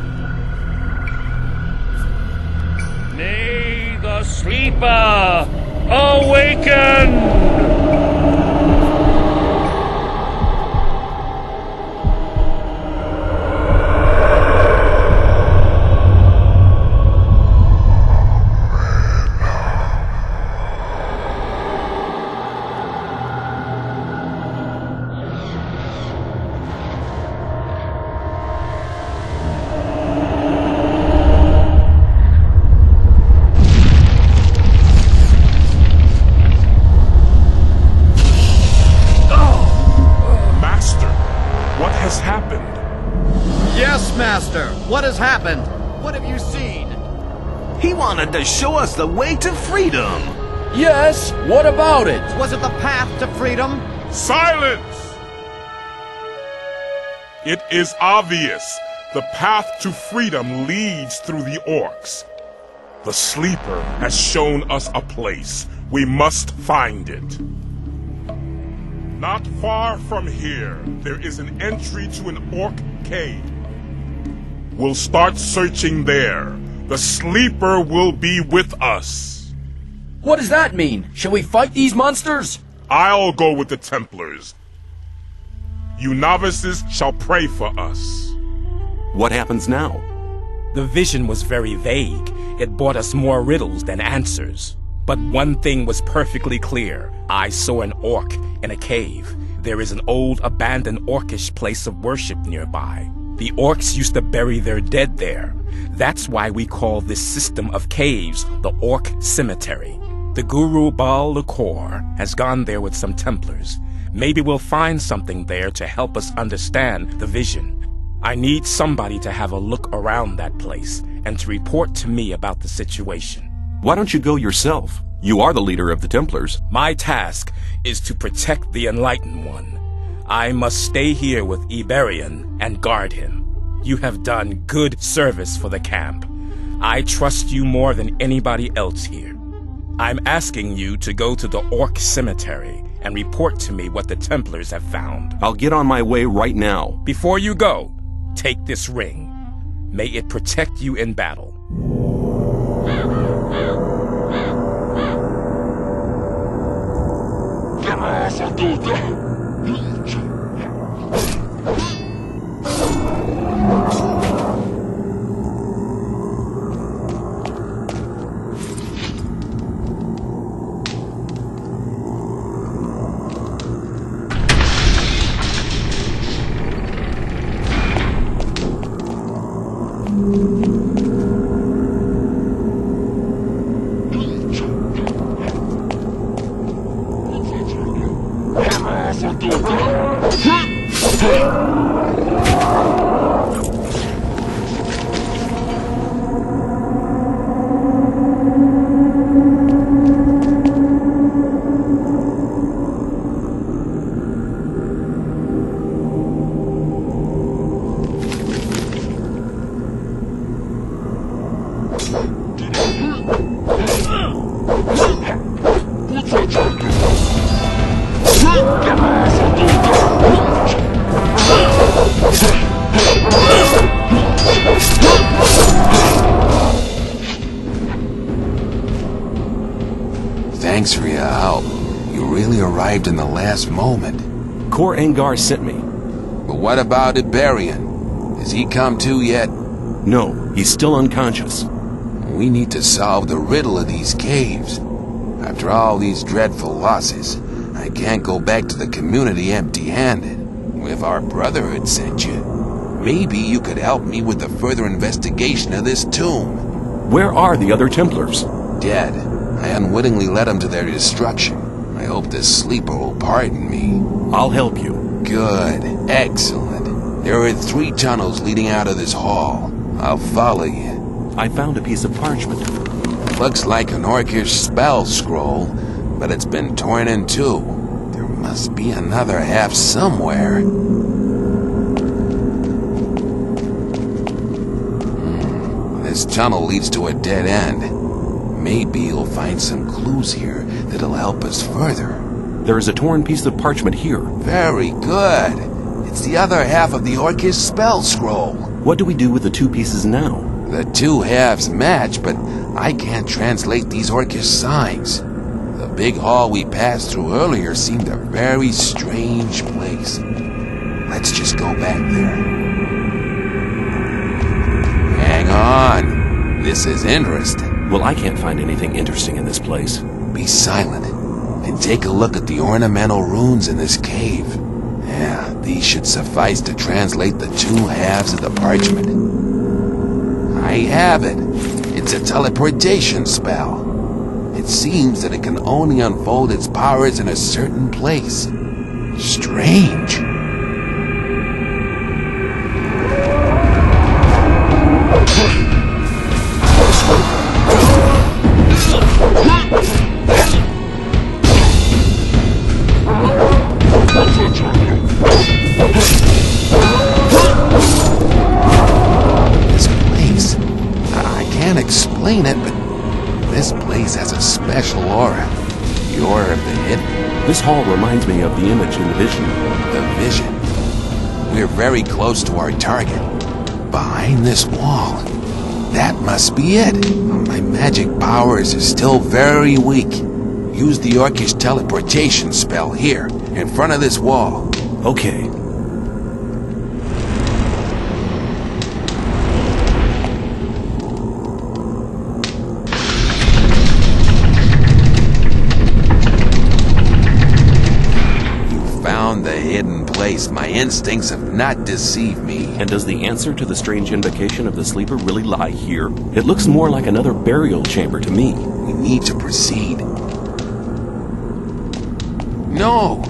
May the Sleeper awaken! What has happened? What have you seen? He wanted to show us the way to freedom. Yes, what about it? Was it the path to freedom? Silence! It is obvious. The path to freedom leads through the orcs. The Sleeper has shown us a place. We must find it. Not far from here, there is an entry to an orc cave. We'll start searching there. The Sleeper will be with us. What does that mean? Shall we fight these monsters? I'll go with the Templars. You novices shall pray for us. What happens now? The vision was very vague. It brought us more riddles than answers. But one thing was perfectly clear. I saw an orc in a cave. There is an old abandoned orcish place of worship nearby. The orcs used to bury their dead there. That's why we call this system of caves the Orc Cemetery. The Guru Baal Lakor has gone there with some Templars. Maybe we'll find something there to help us understand the vision. I need somebody to have a look around that place and to report to me about the situation. Why don't you go yourself? You are the leader of the Templars. My task is to protect the Enlightened One. I must stay here with Iberian and guard him. You have done good service for the camp. I trust you more than anybody else here. I'm asking you to go to the Orc Cemetery and report to me what the Templars have found. I'll get on my way right now. Before you go, take this ring. May it protect you in battle. Thanks for your help. You really arrived in the last moment. Kor Angar sent me. But what about Iberian? Has he come to yet? No, he's still unconscious. We need to solve the riddle of these caves. After all these dreadful losses, I can't go back to the community empty-handed. If our brotherhood sent you, maybe you could help me with the further investigation of this tomb. Where are the other Templars? Dead. I unwittingly led them to their destruction. I hope the Sleeper will pardon me. I'll help you. Good. Excellent. There are 3 tunnels leading out of this hall. I'll follow you. I found a piece of parchment. Looks like an orcish spell scroll, but it's been torn in two. There must be another half somewhere. This tunnel leads to a dead end. Maybe you'll find some clues here that'll help us further. There is a torn piece of parchment here. Very good. It's the other half of the orcish spell scroll. What do we do with the two pieces now? The two halves match, but I can't translate these orcish signs. The big hall we passed through earlier seemed a very strange place. Let's just go back there. Hang on. This is interesting. Well, I can't find anything interesting in this place. Be silent and take a look at the ornamental runes in this cave. Yeah, these should suffice to translate the two halves of the parchment. I have it. It's a teleportation spell. It seems that it can only unfold its powers in a certain place. Strange. This place, I can't explain it, but this place has a special aura. The aura of the hidden. This hall reminds me of the image in the vision. The vision. We're very close to our target. Behind this wall. That must be it. My magic powers are still very weak. Use the orcish teleportation spell here, in front of this wall. Okay. Found the hidden place. My instincts have not deceived me. And does the answer to the strange invocation of the sleeper really lie here? It looks more like another burial chamber to me. We need to proceed. No!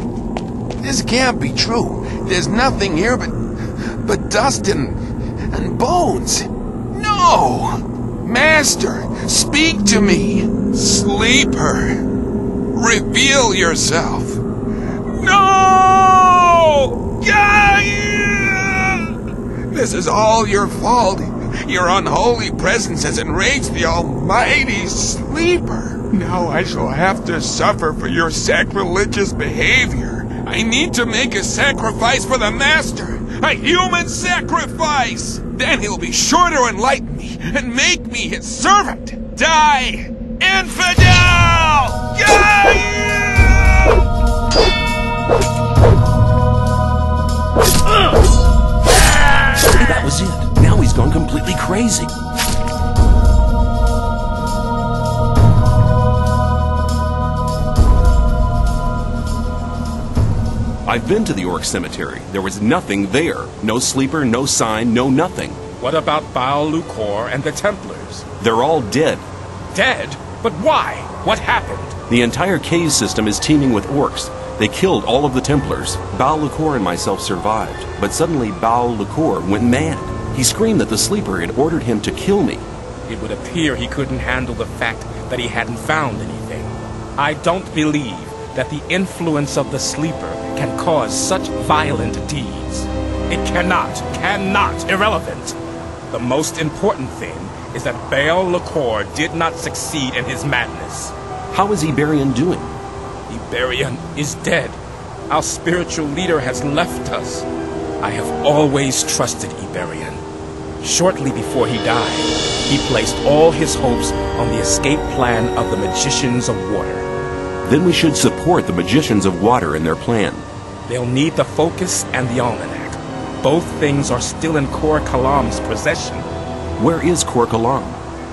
This can't be true. There's nothing here but dust and bones. No! Master, speak to me. Sleeper, reveal yourself. No! This is all your fault. Your unholy presence has enraged the almighty Sleeper. Now I shall have to suffer for your sacrilegious behavior. I need to make a sacrifice for the Master. A human sacrifice! Then he'll be sure to enlighten me and make me his servant. Die, infidel! That was it. Now he's gone completely crazy. I've been to the Orc Cemetery. There was nothing there. No sleeper, no sign, no nothing. What about Baal Lucor and the Templars? They're all dead. Dead? But why? What happened? The entire cave system is teeming with orcs. They killed all of the Templars. Baal Lucor and myself survived, but suddenly Baal Lucor went mad. He screamed that the sleeper had ordered him to kill me. It would appear he couldn't handle the fact that he hadn't found anything. I don't believe that the influence of the sleeper can cause such violent deeds. It cannot, irrelevant. The most important thing is that Baal Lucor did not succeed in his madness. How is Iberian doing? Iberian is dead. Our spiritual leader has left us. I have always trusted Iberian. Shortly before he died, he placed all his hopes on the escape plan of the Magicians of Water. Then we should support the Magicians of Water in their plan. They'll need the Focus and the Almanac. Both things are still in Kor Kalam's possession. Where is Kor Kalam?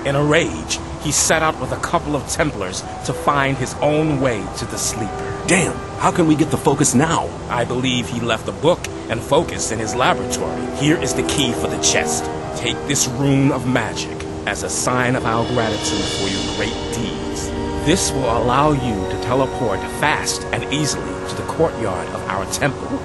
In a rage, he set out with a couple of Templars to find his own way to the sleeper. Damn, how can we get the Focus now? I believe he left the book and Focus in his laboratory. Here is the key for the chest. Take this rune of magic as a sign of our gratitude for your great deeds. This will allow you to teleport fast and easily to the courtyard of our temple.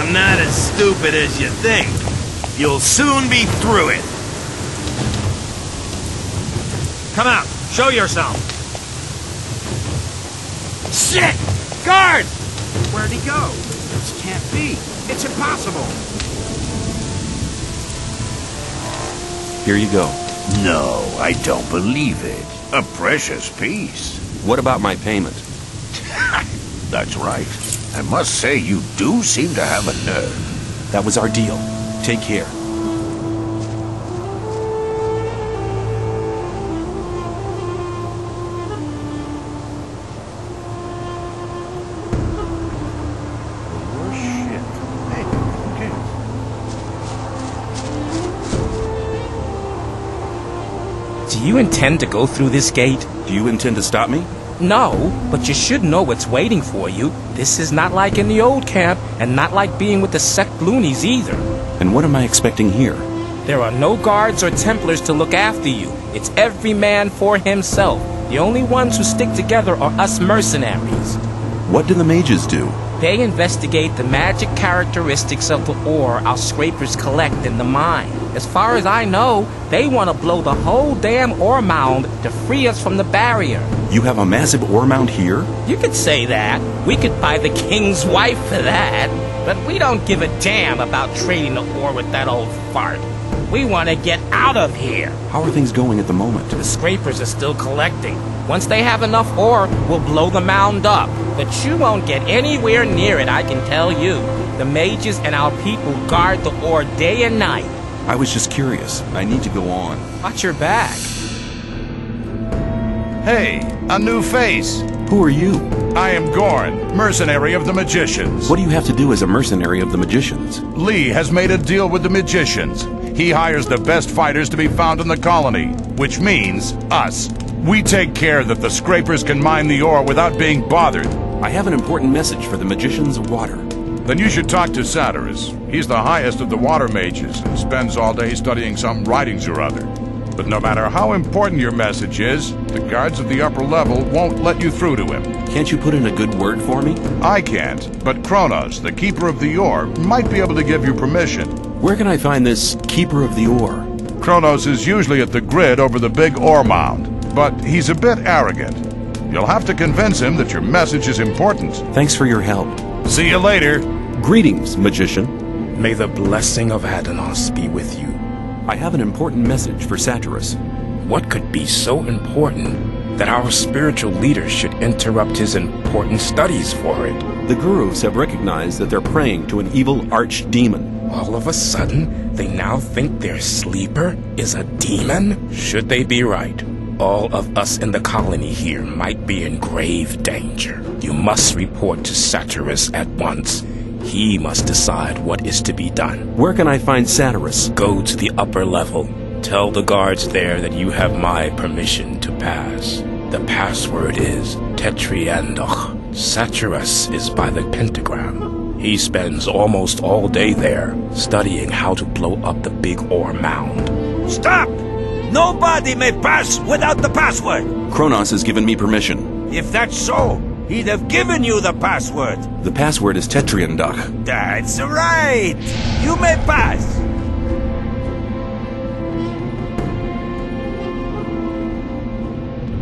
I'm not as stupid as you think. You'll soon be through it. Come out. Show yourself. Shit! Guard! Where'd he go? This can't be. It's impossible. Here you go. No, I don't believe it. A precious piece. What about my payment? That's right. I must say you do seem to have a nerve. That was our deal. Take care. Do you intend to go through this gate? Do you intend to stop me? No, but you should know what's waiting for you. This is not like in the old camp, and not like being with the sect loonies either. And what am I expecting here? There are no guards or Templars to look after you. It's every man for himself. The only ones who stick together are us mercenaries. What do the mages do? They investigate the magic characteristics of the ore our scrapers collect in the mine. As far as I know, they want to blow the whole damn ore mound to free us from the barrier. You have a massive ore mound here? You could say that. We could buy the king's wife for that. But we don't give a damn about trading the ore with that old fart. We want to get out of here. How are things going at the moment? The scrapers are still collecting. Once they have enough ore, we'll blow the mound up. But you won't get anywhere near it, I can tell you. The mages and our people guard the ore day and night. I was just curious. I need to go on. Watch your back. Hey, a new face. Who are you? I am Gorn, mercenary of the Magicians. What do you have to do as a mercenary of the Magicians? Lee has made a deal with the Magicians. He hires the best fighters to be found in the colony, which means us. We take care that the scrapers can mine the ore without being bothered. I have an important message for the Magicians of Water. Then you should talk to Satyrus. He's the highest of the water mages and spends all day studying some writings or other. But no matter how important your message is, the guards at the upper level won't let you through to him. Can't you put in a good word for me? I can't, but Kronos, the keeper of the ore, might be able to give you permission. Where can I find this keeper of the ore? Kronos is usually at the grid over the big ore mound, but he's a bit arrogant. You'll have to convince him that your message is important. Thanks for your help. See you later. Greetings, magician. May the blessing of Adanos be with you. I have an important message for Satyrus. What could be so important that our spiritual leader should interrupt his important studies for it? The gurus have recognized that they're praying to an evil archdemon. All of a sudden, they now think their sleeper is a demon? Should they be right, all of us in the colony here might be in grave danger. You must report to Satyrus at once. He must decide what is to be done. Where can I find Satyrus? Go to the upper level. Tell the guards there that you have my permission to pass. The password is Tetriandoch. Satyrus is by the pentagram. He spends almost all day there, studying how to blow up the big ore mound. Stop! Nobody may pass without the password! Kronos has given me permission. If that's so, he'd have given you the password. The password is Tetriandoch. That's right! You may pass!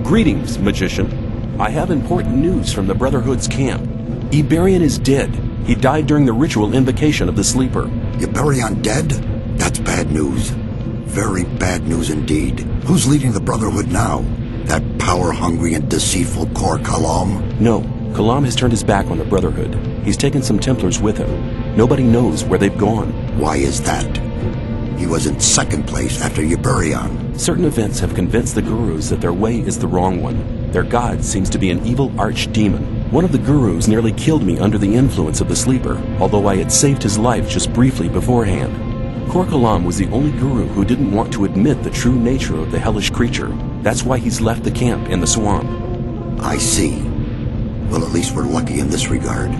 Greetings, magician. I have important news from the Brotherhood's camp. Iberion is dead. He died during the ritual invocation of the Sleeper. Iberion dead? That's bad news. Very bad news indeed. Who's leading the Brotherhood now? That power-hungry and deceitful Kor Kalam? No, Kalam has turned his back on the Brotherhood. He's taken some Templars with him. Nobody knows where they've gone. Why is that? He was in second place after Iberion. Certain events have convinced the gurus that their way is the wrong one. Their god seems to be an evil archdemon. One of the gurus nearly killed me under the influence of the Sleeper, although I had saved his life just briefly beforehand. Kor Kalam was the only guru who didn't want to admit the true nature of the hellish creature. That's why he's left the camp in the swamp. I see. Well, at least we're lucky in this regard.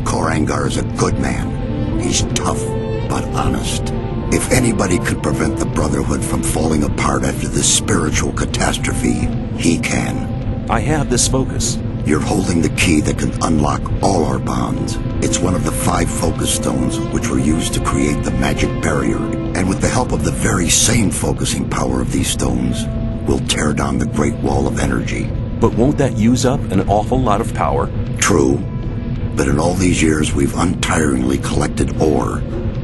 Korangar is a good man. He's tough, but honest. If anybody could prevent the Brotherhood from falling apart after this spiritual catastrophe, he can. I have this focus. You're holding the key that can unlock all our bonds. It's one of the 5 focus stones which were used to create the magic barrier. And with the help of the very same focusing power of these stones, we'll tear down the Great Wall of Energy. But won't that use up an awful lot of power? True. But in all these years, we've untiringly collected ore,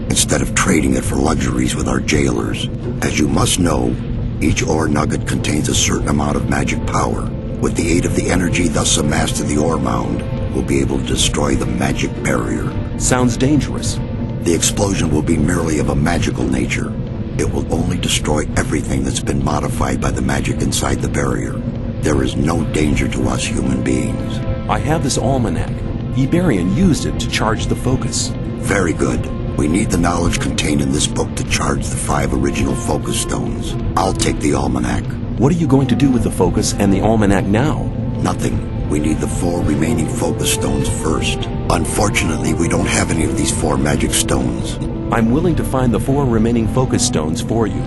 instead of trading it for luxuries with our jailers. As you must know, each ore nugget contains a certain amount of magic power. With the aid of the energy thus amassed in the ore mound, we'll be able to destroy the magic barrier. Sounds dangerous. The explosion will be merely of a magical nature. It will only destroy everything that's been modified by the magic inside the barrier. There is no danger to us human beings. I have this almanac. Iberian used it to charge the focus. Very good. We need the knowledge contained in this book to charge the 5 original focus stones. I'll take the almanac. What are you going to do with the focus and the almanac now? Nothing. We need the 4 remaining focus stones first. Unfortunately, we don't have any of these 4 magic stones. I'm willing to find the 4 remaining focus stones for you.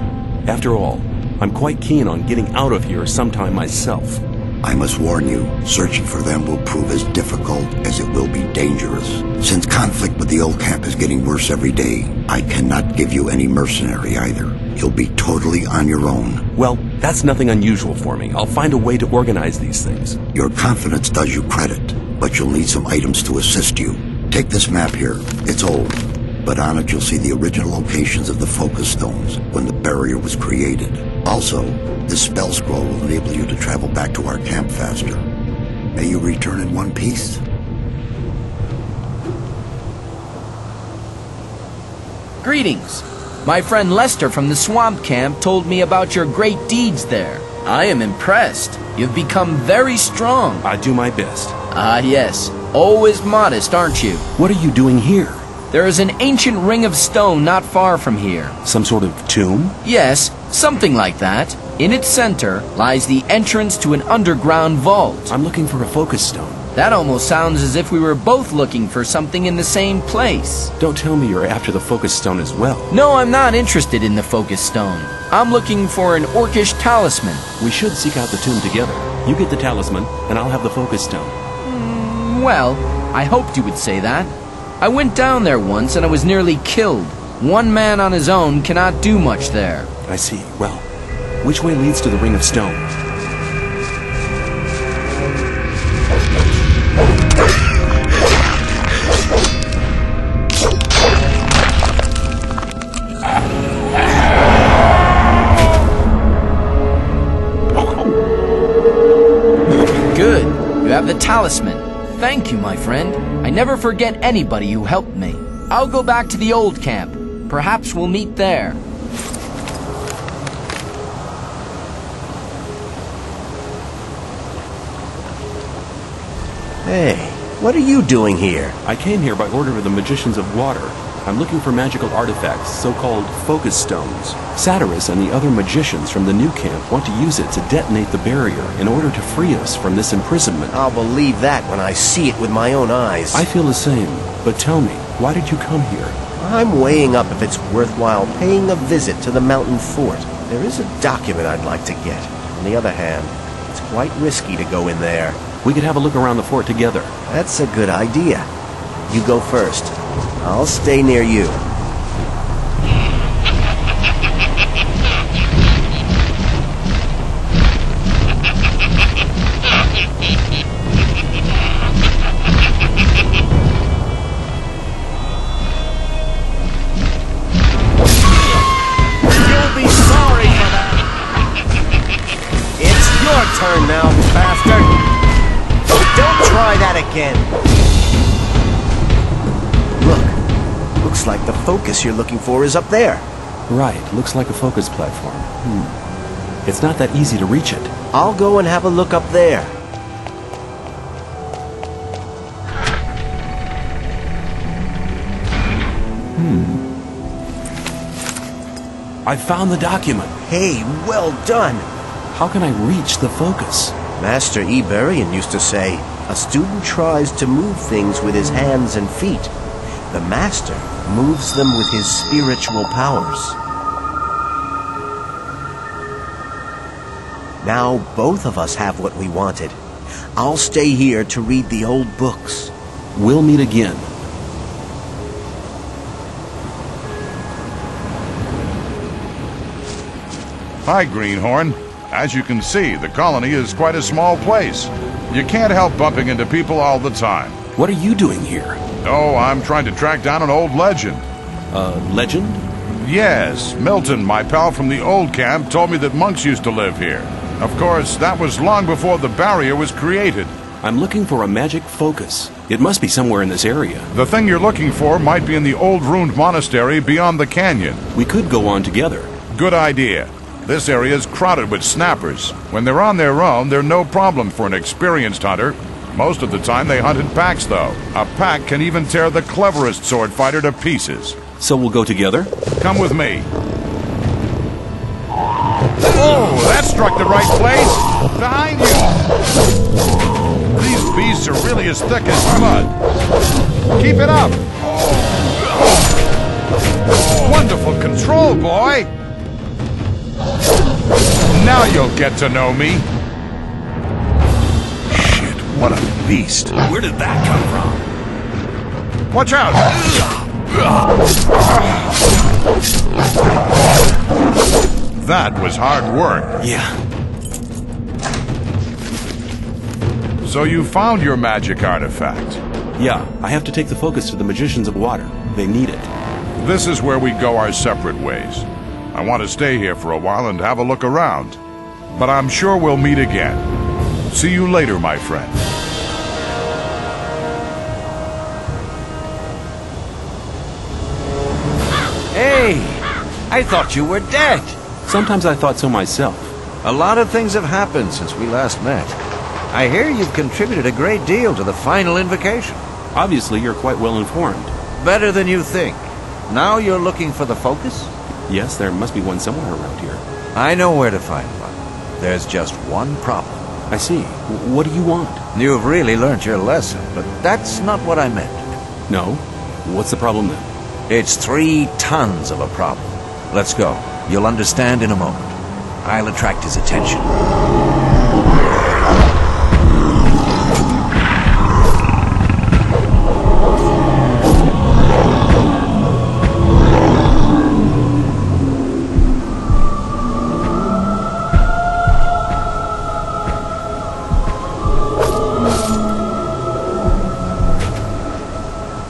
After all, I'm quite keen on getting out of here sometime myself. I must warn you, searching for them will prove as difficult as it will be dangerous. Since conflict with the old camp is getting worse every day, I cannot give you any mercenary either. You'll be totally on your own. Well, that's nothing unusual for me. I'll find a way to organize these things. Your confidence does you credit, but you'll need some items to assist you. Take this map here. It's old, but on it you'll see the original locations of the focus stones when the barrier was created. Also, this spell scroll will enable you to travel back to our camp faster. May you return in one piece. Greetings. My friend Lester from the swamp camp told me about your great deeds there. I am impressed. You've become very strong. I do my best. Ah, yes. Always modest, aren't you? What are you doing here? There is an ancient ring of stone not far from here. Some sort of tomb? Yes, something like that. In its center lies the entrance to an underground vault. I'm looking for a focus stone. That almost sounds as if we were both looking for something in the same place. Don't tell me you're after the focus stone as well. No, I'm not interested in the focus stone. I'm looking for an orcish talisman. We should seek out the tomb together. You get the talisman, and I'll have the focus stone. Well, I hoped you would say that. I went down there once and I was nearly killed. One man on his own cannot do much there. I see. Well, which way leads to the Ring of Stone? Good. You have the talisman. Thank you, my friend. I never forget anybody who helped me. I'll go back to the old camp. Perhaps we'll meet there. Hey, what are you doing here? I came here by order of the Magicians of Water. I'm looking for magical artifacts, so-called focus stones. Satyrus and the other magicians from the new camp want to use it to detonate the barrier in order to free us from this imprisonment. I'll believe that when I see it with my own eyes. I feel the same, but tell me, why did you come here? I'm weighing up if it's worthwhile paying a visit to the mountain fort. There is a document I'd like to get. On the other hand, it's quite risky to go in there. We could have a look around the fort together. That's a good idea. You go first. I'll stay near you. You'll be sorry for that. It's your turn now, bastard. Don't try that again. Looks like the focus you're looking for is up there. Right, looks like a focus platform. It's not that easy to reach it. I'll go and have a look up there. I found the document. Hey, well done. How can I reach the focus? Master Iberian used to say, a student tries to move things with his hands and feet. The master moves them with his spiritual powers. Now both of us have what we wanted. I'll stay here to read the old books. We'll meet again. Hi, Greenhorn. As you can see, the colony is quite a small place. You can't help bumping into people all the time. What are you doing here? Oh, I'm trying to track down an old legend. Legend? Yes. Milton, my pal from the old camp, told me that monks used to live here. Of course, that was long before the barrier was created. I'm looking for a magic focus. It must be somewhere in this area. The thing you're looking for might be in the old ruined monastery beyond the canyon. We could go on together. Good idea. This area is crowded with snappers. When they're on their own, they're no problem for an experienced hunter. Most of the time they hunt in packs, though. A pack can even tear the cleverest sword fighter to pieces. So we'll go together? Come with me. Oh, that struck the right place! Behind you! These beasts are really as thick as mud. Keep it up! Wonderful control, boy! Now you'll get to know me. Shit, what a beast. Where did that come from? Watch out! That was hard work. Yeah. So you found your magic artifact? Yeah, I have to take the focus to the Magicians of Water. They need it. This is where we go our separate ways. I want to stay here for a while and have a look around. But I'm sure we'll meet again. See you later, my friend. Hey! I thought you were dead. Sometimes I thought so myself. A lot of things have happened since we last met. I hear you've contributed a great deal to the final invocation. Obviously, you're quite well informed. Better than you think. Now you're looking for the focus? Yes, there must be one somewhere around here. I know where to find one. There's just one problem. I see. What do you want? You've really learned your lesson, but that's not what I meant. No? What's the problem then? It's 3 tons of a problem. Let's go. You'll understand in a moment. I'll attract his attention.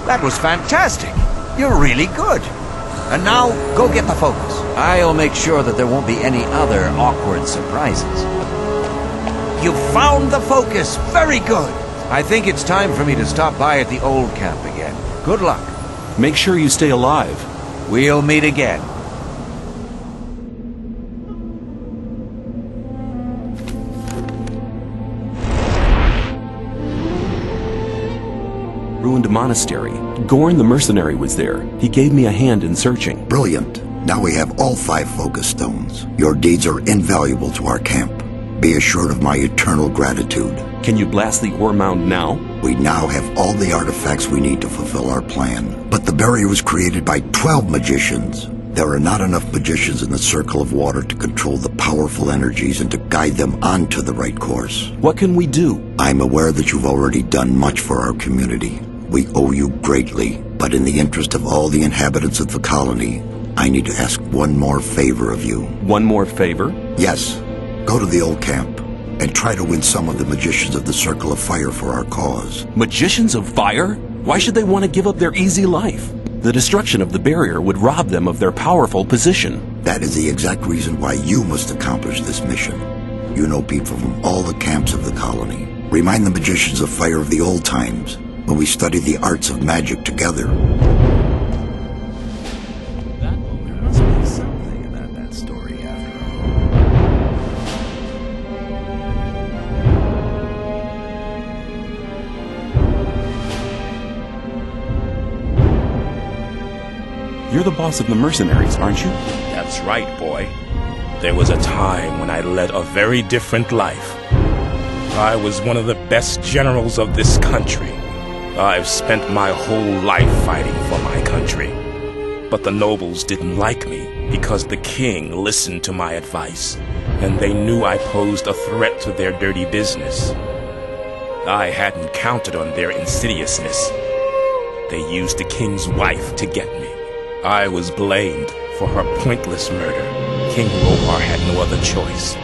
That was fantastic. You're really good. And now, go get the focus. I'll make sure that there won't be any other awkward surprises. You found the focus. Very good. I think it's time for me to stop by at the old camp again. Good luck. Make sure you stay alive. We'll meet again. Ruined monastery. Gorn the mercenary was there. He gave me a hand in searching. Brilliant. Now we have all 5 focus stones. Your deeds are invaluable to our camp. Be assured of my eternal gratitude. Can you blast the ore mound now? We now have all the artifacts we need to fulfill our plan. But the barrier was created by 12 magicians. There are not enough magicians in the circle of water to control the powerful energies and to guide them onto the right course. What can we do? I'm aware that you've already done much for our community. We owe you greatly, but in the interest of all the inhabitants of the colony, I need to ask one more favor of you. One more favor? Yes. Go to the old camp and try to win some of the magicians of the Circle of Fire for our cause. Magicians of Fire? Why should they want to give up their easy life? The destruction of the barrier would rob them of their powerful position. That is the exact reason why you must accomplish this mission. You know people from all the camps of the colony. Remind the magicians of Fire of the old times, when we studied the arts of magic together. There must be something about that story after all. You're the boss of the mercenaries, aren't you? That's right, boy. There was a time when I led a very different life. I was one of the best generals of this country. I've spent my whole life fighting for my country. But the nobles didn't like me because the king listened to my advice, and they knew I posed a threat to their dirty business. I hadn't counted on their insidiousness. They used the king's wife to get me. I was blamed for her pointless murder. King Roar had no other choice.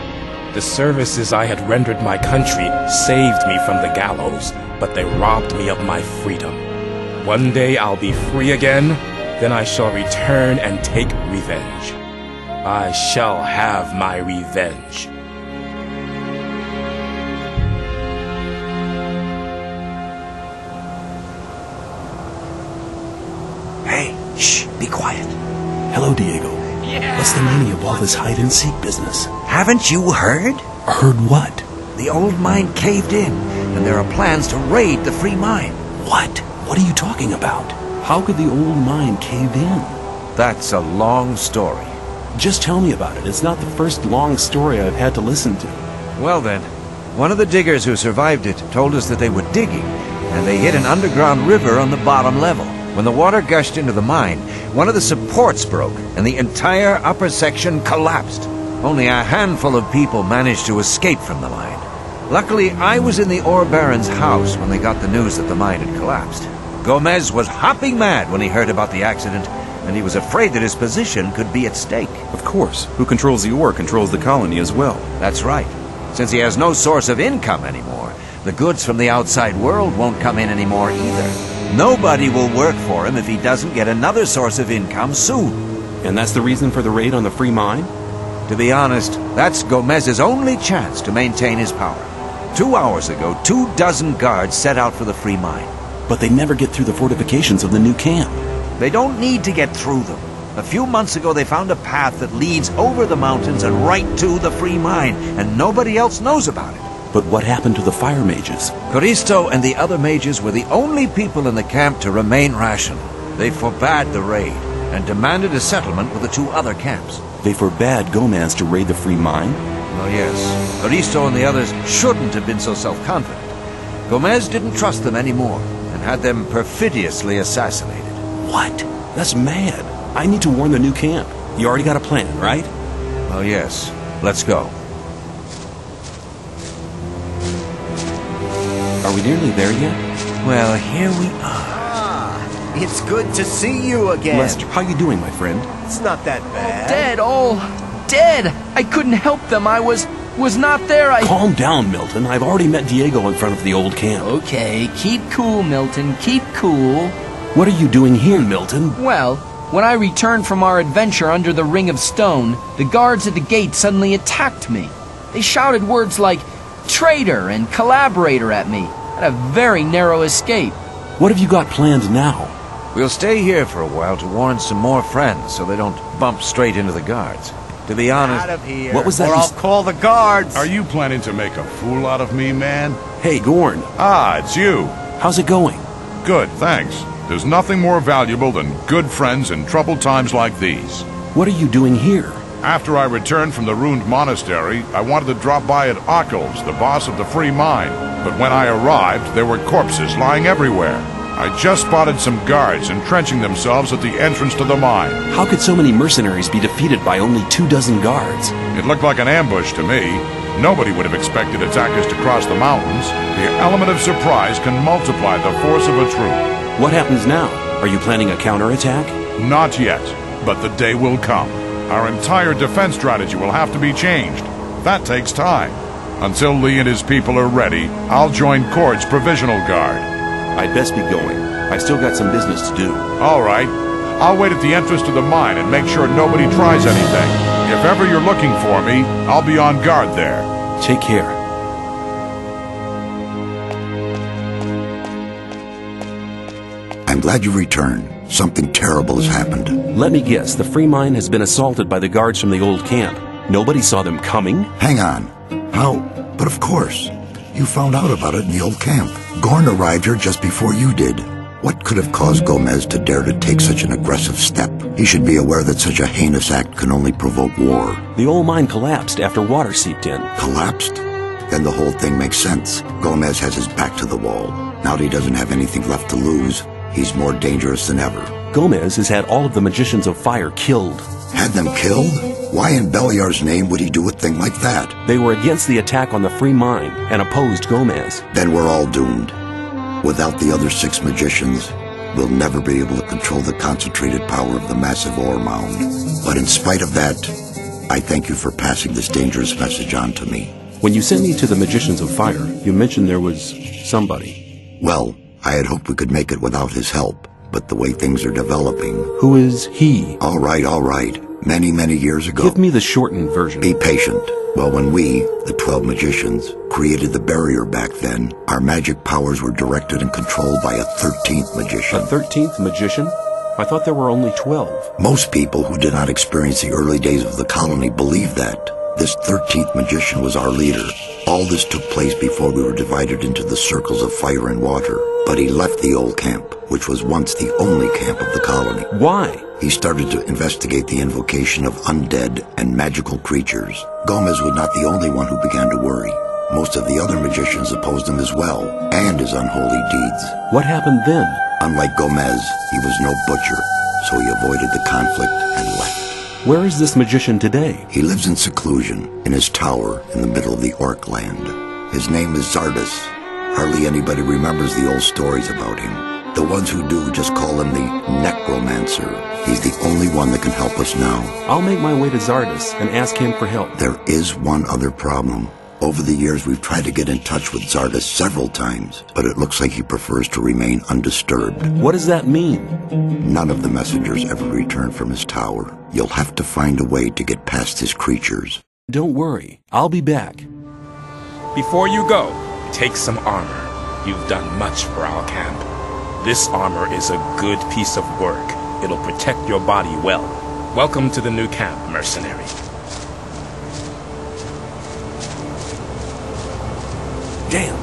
The services I had rendered my country saved me from the gallows, but they robbed me of my freedom. One day I'll be free again, then I shall return and take revenge. I shall have my revenge. Hey, shh, be quiet. Hello, Diego. What's the meaning of all this hide-and-seek business? Haven't you heard? Heard what? The old mine caved in, and there are plans to raid the free mine. What? What are you talking about? How could the old mine cave in? That's a long story. Just tell me about it. It's not the first long story I've had to listen to. Well then, one of the diggers who survived it told us that they were digging, and they hit an underground river on the bottom level. When the water gushed into the mine, one of the supports broke, and the entire upper section collapsed. Only a handful of people managed to escape from the mine. Luckily, I was in the ore baron's house when they got the news that the mine had collapsed. Gomez was hopping mad when he heard about the accident, and he was afraid that his position could be at stake. Of course. Who controls the ore controls the colony as well. That's right. Since he has no source of income anymore, the goods from the outside world won't come in anymore either. Nobody will work for him if he doesn't get another source of income soon. And that's the reason for the raid on the free mine? To be honest, that's Gomez's only chance to maintain his power. 2 hours ago, 24 guards set out for the free mine. But they never get through the fortifications of the new camp. They don't need to get through them. A few months ago, they found a path that leads over the mountains and right to the free mine, and nobody else knows about it. But what happened to the fire mages? Coristo and the other mages were the only people in the camp to remain rational. They forbade the raid and demanded a settlement with the 2 other camps. They forbade Gomez to raid the free mine? Oh yes. Coristo and the others shouldn't have been so self-confident. Gomez didn't trust them anymore and had them perfidiously assassinated. What? That's mad. I need to warn the new camp. You already got a plan, right? Oh yes. Let's go. Are we nearly there yet? Well, here we are. It's good to see you again. Lester, how you doing, my friend? It's not that bad. Dead, all dead. I couldn't help them. I was not there. Calm down, Milton. I've already met Diego in front of the old camp. Okay, keep cool, Milton. Keep cool. What are you doing here, Milton? Well, when I returned from our adventure under the Ring of Stone, the guards at the gate suddenly attacked me. They shouted words like traitor and collaborator at me. I had a very narrow escape. What have you got planned now? We'll stay here for a while to warn some more friends so they don't bump straight into the guards. To be honest, out of here, what was that? Or I'll call the guards. Are you planning to make a fool out of me, man? Hey, Gorn. Ah, it's you. How's it going? Good, thanks. There's nothing more valuable than good friends in troubled times like these. What are you doing here? After I returned from the ruined monastery, I wanted to drop by at Ockles, the boss of the free mine. But when I arrived, there were corpses lying everywhere. I just spotted some guards entrenching themselves at the entrance to the mine. How could so many mercenaries be defeated by only 24 guards? It looked like an ambush to me. Nobody would have expected attackers to cross the mountains. The element of surprise can multiply the force of a troop. What happens now? Are you planning a counterattack? Not yet, but the day will come. Our entire defense strategy will have to be changed. That takes time. Until Lee and his people are ready, I'll join Cord's provisional guard. I'd best be going. I still got some business to do. All right. I'll wait at the entrance to the mine and make sure nobody tries anything. If ever you're looking for me, I'll be on guard there. Take care. I'm glad you returned. Something terrible has happened. Let me guess, the free mine has been assaulted by the guards from the old camp. Nobody saw them coming? Hang on. How? But of course. You found out about it in the old camp. Gorn arrived here just before you did. What could have caused Gomez to dare to take such an aggressive step? He should be aware that such a heinous act can only provoke war. The old mine collapsed after water seeped in. Collapsed? Then the whole thing makes sense. Gomez has his back to the wall. Now that he doesn't have anything left to lose, he's more dangerous than ever. Gomez has had all of the magicians of fire killed. Had them killed? Why in Beliar's name would he do a thing like that? They were against the attack on the free mine and opposed Gomez. Then we're all doomed. Without the other 6 magicians, we'll never be able to control the concentrated power of the massive ore mound. But in spite of that, I thank you for passing this dangerous message on to me. When you sent me to the Magicians of Fire, you mentioned there was somebody. Well, I had hoped we could make it without his help, but the way things are developing... Who is he? All right. Many, many years ago... Give me the shortened version. Be patient. Well, when we, the 12 magicians, created the barrier back then, our magic powers were directed and controlled by a 13th magician. A 13th magician? I thought there were only 12. Most people who did not experience the early days of the colony believe that. This 13th magician was our leader. All this took place before we were divided into the circles of fire and water. But he left the old camp, which was once the only camp of the colony. Why? He started to investigate the invocation of undead and magical creatures. Gomez was not the only one who began to worry. Most of the other magicians opposed him as well, and his unholy deeds. What happened then? Unlike Gomez, he was no butcher, so he avoided the conflict and left. Where is this magician today? He lives in seclusion, in his tower in the middle of the Orc land. His name is Zardus. Hardly anybody remembers the old stories about him. The ones who do just call him the Necromancer. He's the only one that can help us now. I'll make my way to Zardus and ask him for help. There is one other problem. Over the years, we've tried to get in touch with Zardus several times, but it looks like he prefers to remain undisturbed. What does that mean? None of the messengers ever return from his tower. You'll have to find a way to get past his creatures. Don't worry, I'll be back. Before you go, take some armor. You've done much for our camp. This armor is a good piece of work. It'll protect your body well. Welcome to the new camp, mercenary. Damn.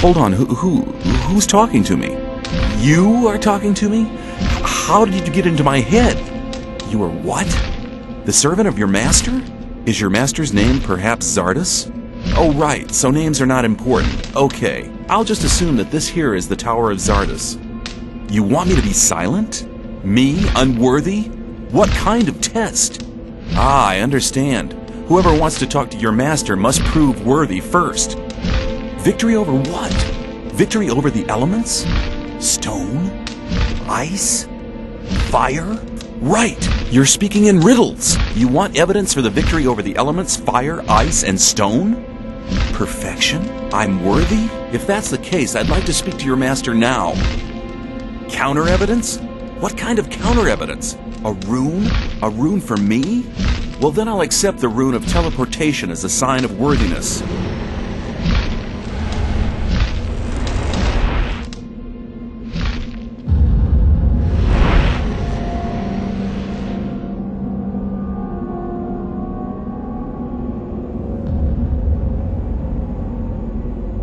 Hold on, who's talking to me? You are talking to me? How did you get into my head? You are what? The servant of your master? Is your master's name perhaps Zardus? Oh right, so names are not important. Okay, I'll just assume that this here is the Tower of Zardus. You want me to be silent? Me, unworthy? What kind of test? Ah, I understand. Whoever wants to talk to your master must prove worthy first. Victory over what? Victory over the elements? Stone? Ice? Fire? Right! You're speaking in riddles! You want evidence for the victory over the elements, fire, ice, and stone? Perfection? I'm worthy? If that's the case, I'd like to speak to your master now. Counter evidence? What kind of counter evidence? A rune? A rune for me? Well, then I'll accept the rune of teleportation as a sign of worthiness.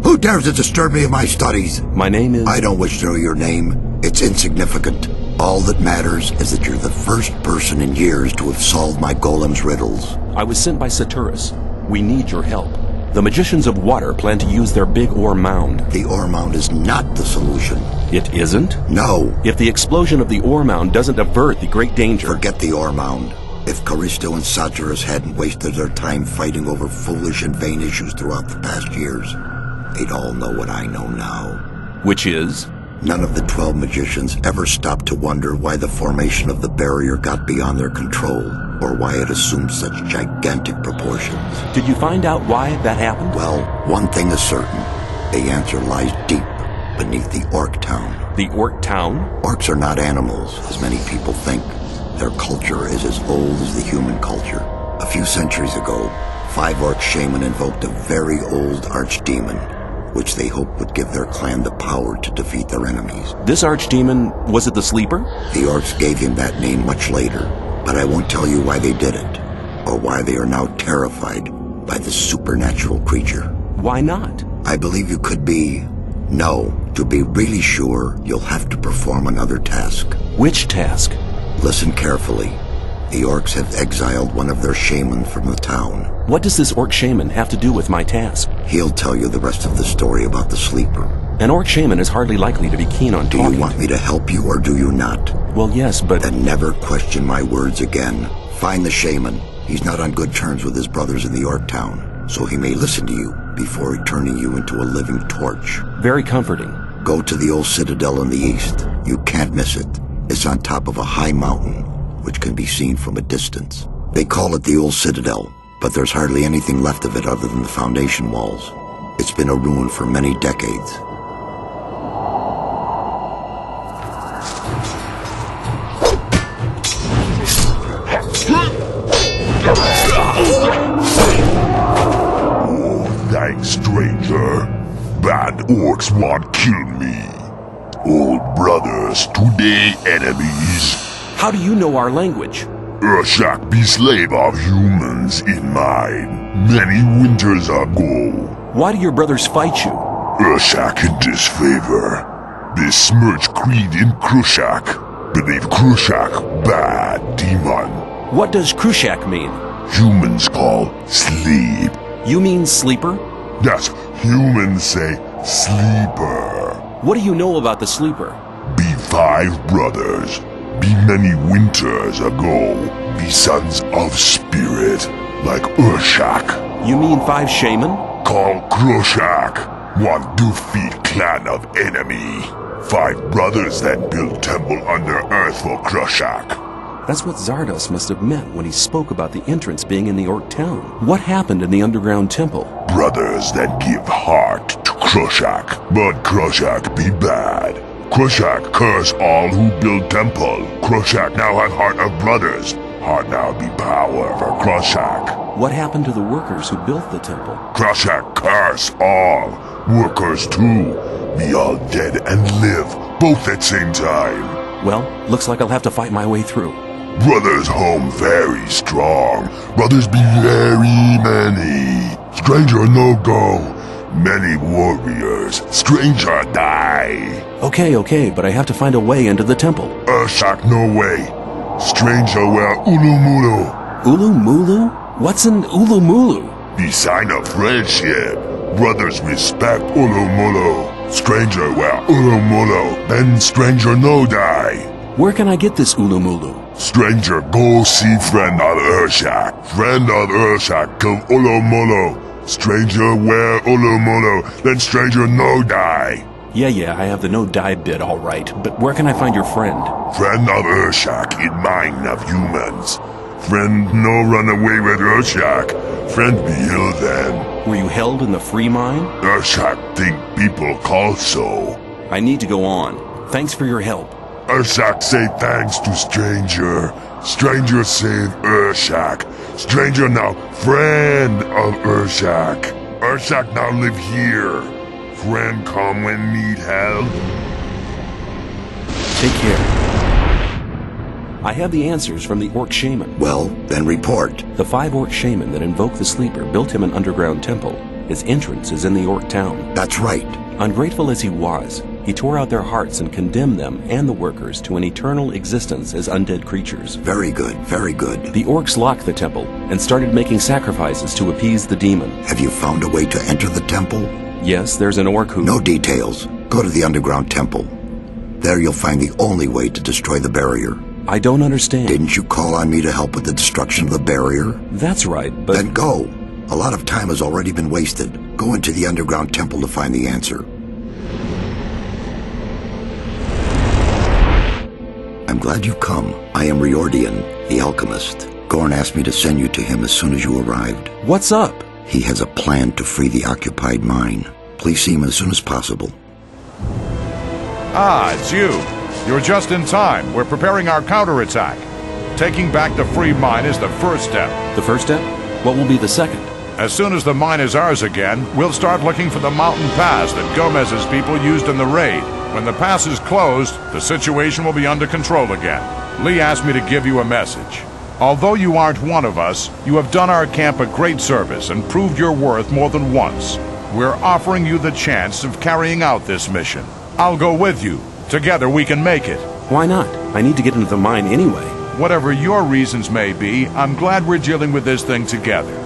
Who dares to disturb me in my studies? My name is... I don't wish to know your name. It's insignificant. All that matters is that you're the first person in years to have solved my golem's riddles. I was sent by Saturus. We need your help. The Magicians of Water plan to use their big ore mound. The ore mound is not the solution. It isn't? No. If the explosion of the ore mound doesn't avert the great danger... Forget the ore mound. If Callisto and Saturus hadn't wasted their time fighting over foolish and vain issues throughout the past years, they'd all know what I know now. Which is? None of the 12 magicians ever stopped to wonder why the formation of the barrier got beyond their control, or why it assumed such gigantic proportions. Did you find out why that happened? Well, one thing is certain. The answer lies deep beneath the Orc Town. The Orc Town? Orcs are not animals, as many people think. Their culture is as old as the human culture. A few centuries ago, 5 Orc shaman invoked a very old archdemon, which they hoped would give their clan the power to defeat their enemies. This archdemon, was it the Sleeper? The orcs gave him that name much later, but I won't tell you why they did it, or why they are now terrified by this supernatural creature. Why not? I believe you could be... No, to be really sure, you'll have to perform another task. Which task? Listen carefully. The orcs have exiled one of their shaman from the town. What does this orc shaman have to do with my task? He'll tell you the rest of the story about the Sleeper. An orc shaman is hardly likely to be keen on talking. Do you want me to help you or do you not? Well, yes, but... Then never question my words again. Find the shaman. He's not on good terms with his brothers in the orc town, so he may listen to you before turning you into a living torch. Very comforting. Go to the old citadel in the east. You can't miss it. It's on top of a high mountain, which can be seen from a distance. They call it the old citadel, but there's hardly anything left of it other than the foundation walls. It's been a ruin for many decades. Oh, thanks, stranger. Bad orcs won't kill me. Old brothers, today enemies. How do you know our language? Urshak be slave of humans in mine, many winters ago. Why do your brothers fight you? Urshak in disfavor. They smirch creed in Krushak. Believe Krushak bad demon. What does Krushak mean? Humans call sleep. You mean sleeper? Yes, humans say sleeper. What do you know about the Sleeper? Be 5 brothers. Be many winters ago. Be sons of spirit, like Urshak. You mean 5 shaman? Call Krushak. One defeat clan of enemy. 5 brothers that build temple under earth for Krushak. That's what Zardos must have meant when he spoke about the entrance being in the orc town. What happened in the underground temple? Brothers that give heart to Krushak, but Krushak be bad. Krushak curse all who build temple. Krushak now have heart of brothers. Heart now be power for Krushak. What happened to the workers who built the temple? Krushak curse all. Workers too. Be all dead and live, both at same time. Well, looks like I'll have to fight my way through. Brothers home very strong. Brothers be very many. Stranger no go. Many warriors. Stranger die. Okay, but I have to find a way into the temple. Urshak no way. Stranger wear Ulumulu. Ulumulu? What's an Ulumulu? The sign of friendship. Brothers respect Ulumulu. Stranger wear Ulumulu. Then stranger no die. Where can I get this Ulumulu? Stranger, go see friend of Urshak. Friend of Urshak kill Ulumulu. Stranger wear Ulumulu. Then stranger no die. Yeah, I have the no die bit all right. But where can I find your friend? Friend of Urshak in mine of humans. Friend no run away with Urshak. Friend be ill then. Were you held in the free mine? Urshak think people call so. I need to go on. Thanks for your help. Urshak say thanks to stranger. Stranger save Urshak. Stranger now friend of Urshak. Urshak now live here. Friend come when need help. Take care. I have the answers from the orc shaman. Well, then report. The 5 orc shaman that invoked the Sleeper built him an underground temple. His entrance is in the orc town. That's right. Ungrateful as he was, he tore out their hearts and condemned them and the workers to an eternal existence as undead creatures. Very good, very good. The orcs locked the temple and started making sacrifices to appease the demon. Have you found a way to enter the temple? Yes, there's an orc who... No details. Go to the underground temple. There you'll find the only way to destroy the barrier. I don't understand. Didn't you call on me to help with the destruction of the barrier? That's right, but... Then go. A lot of time has already been wasted. Go into the underground temple to find the answer. I'm glad you've come. I am Riordian, the alchemist. Gorn asked me to send you to him as soon as you arrived. What's up? He has a plan to free the occupied mine. Please see him as soon as possible. Ah, it's you. You're just in time. We're preparing our counterattack. Taking back the free mine is the first step. The first step? What will be the second? As soon as the mine is ours again, we'll start looking for the mountain pass that Gomez's people used in the raid. When the pass is closed, the situation will be under control again. Lee asked me to give you a message. Although you aren't one of us, you have done our camp a great service and proved your worth more than once. We're offering you the chance of carrying out this mission. I'll go with you. Together we can make it. Why not? I need to get into the mine anyway. Whatever your reasons may be, I'm glad we're dealing with this thing together.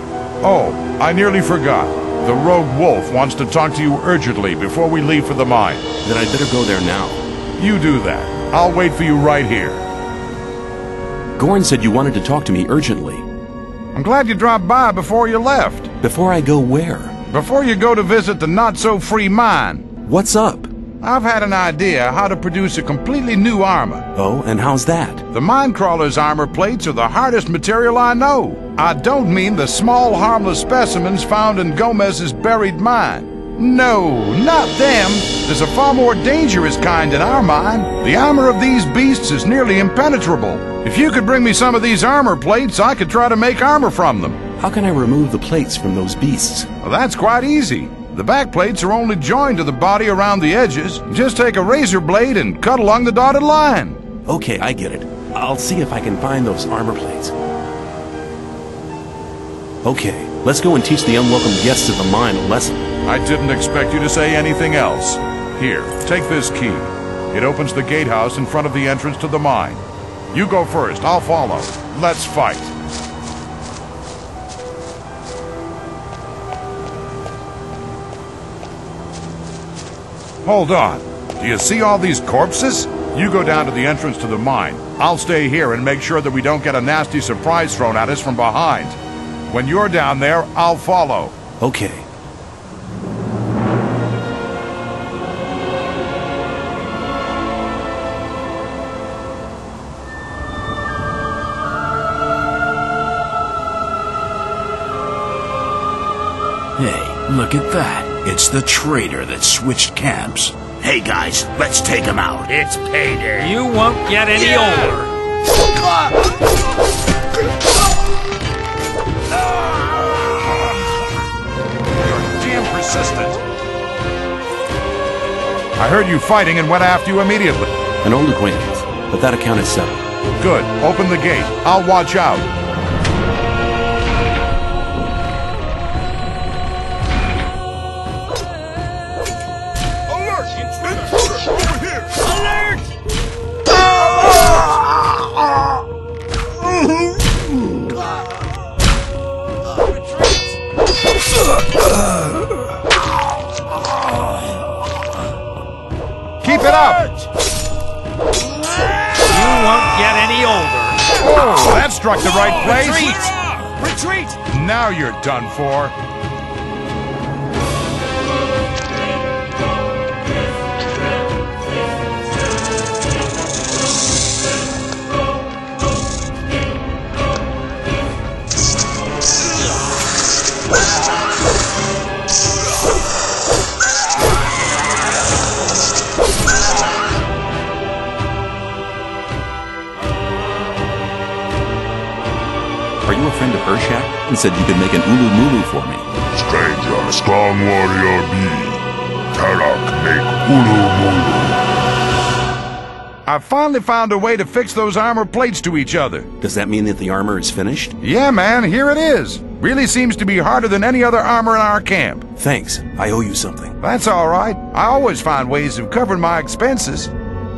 Oh, I nearly forgot. The rogue wolf wants to talk to you urgently before we leave for the mine. Then I'd better go there now. You do that. I'll wait for you right here. Gorn said you wanted to talk to me urgently. I'm glad you dropped by before you left. Before I go where? Before you go to visit the not-so-free mine. What's up? I've had an idea how to produce a completely new armor. Oh, and how's that? The mine crawler's armor plates are the hardest material I know. I don't mean the small, harmless specimens found in Gomez's buried mine. No, not them. There's a far more dangerous kind in our mine. The armor of these beasts is nearly impenetrable. If you could bring me some of these armor plates, I could try to make armor from them. How can I remove the plates from those beasts? Well, that's quite easy. The back plates are only joined to the body around the edges. Just take a razor blade and cut along the dotted line. Okay, I get it. I'll see if I can find those armor plates. Okay, let's go and teach the unwelcome guests of the mine a lesson. I didn't expect you to say anything else. Here, take this key. It opens the gatehouse in front of the entrance to the mine. You go first, I'll follow. Let's fight. Hold on. Do you see all these corpses? You go down to the entrance to the mine. I'll stay here and make sure that we don't get a nasty surprise thrown at us from behind. When you're down there, I'll follow. Okay. Hey, look at that. It's the traitor that switched camps. Hey guys, let's take him out. It's payday. You won't get any older. You're damn persistent. I heard you fighting and went after you immediately. An old acquaintance, but that account is settled. Good. Open the gate. I'll watch out. Keep it up! You won't get any older. Oh, that struck the right place. Retreat! Now you're done for. Are you a friend of Urshak? He said you could make an ulu mulu for me. Stranger, strong warrior be. Tarak make ulu mulu. I finally found a way to fix those armor plates to each other. Does that mean that the armor is finished? Yeah, man, here it is. Really seems to be harder than any other armor in our camp. Thanks. I owe you something. That's all right. I always find ways of covering my expenses.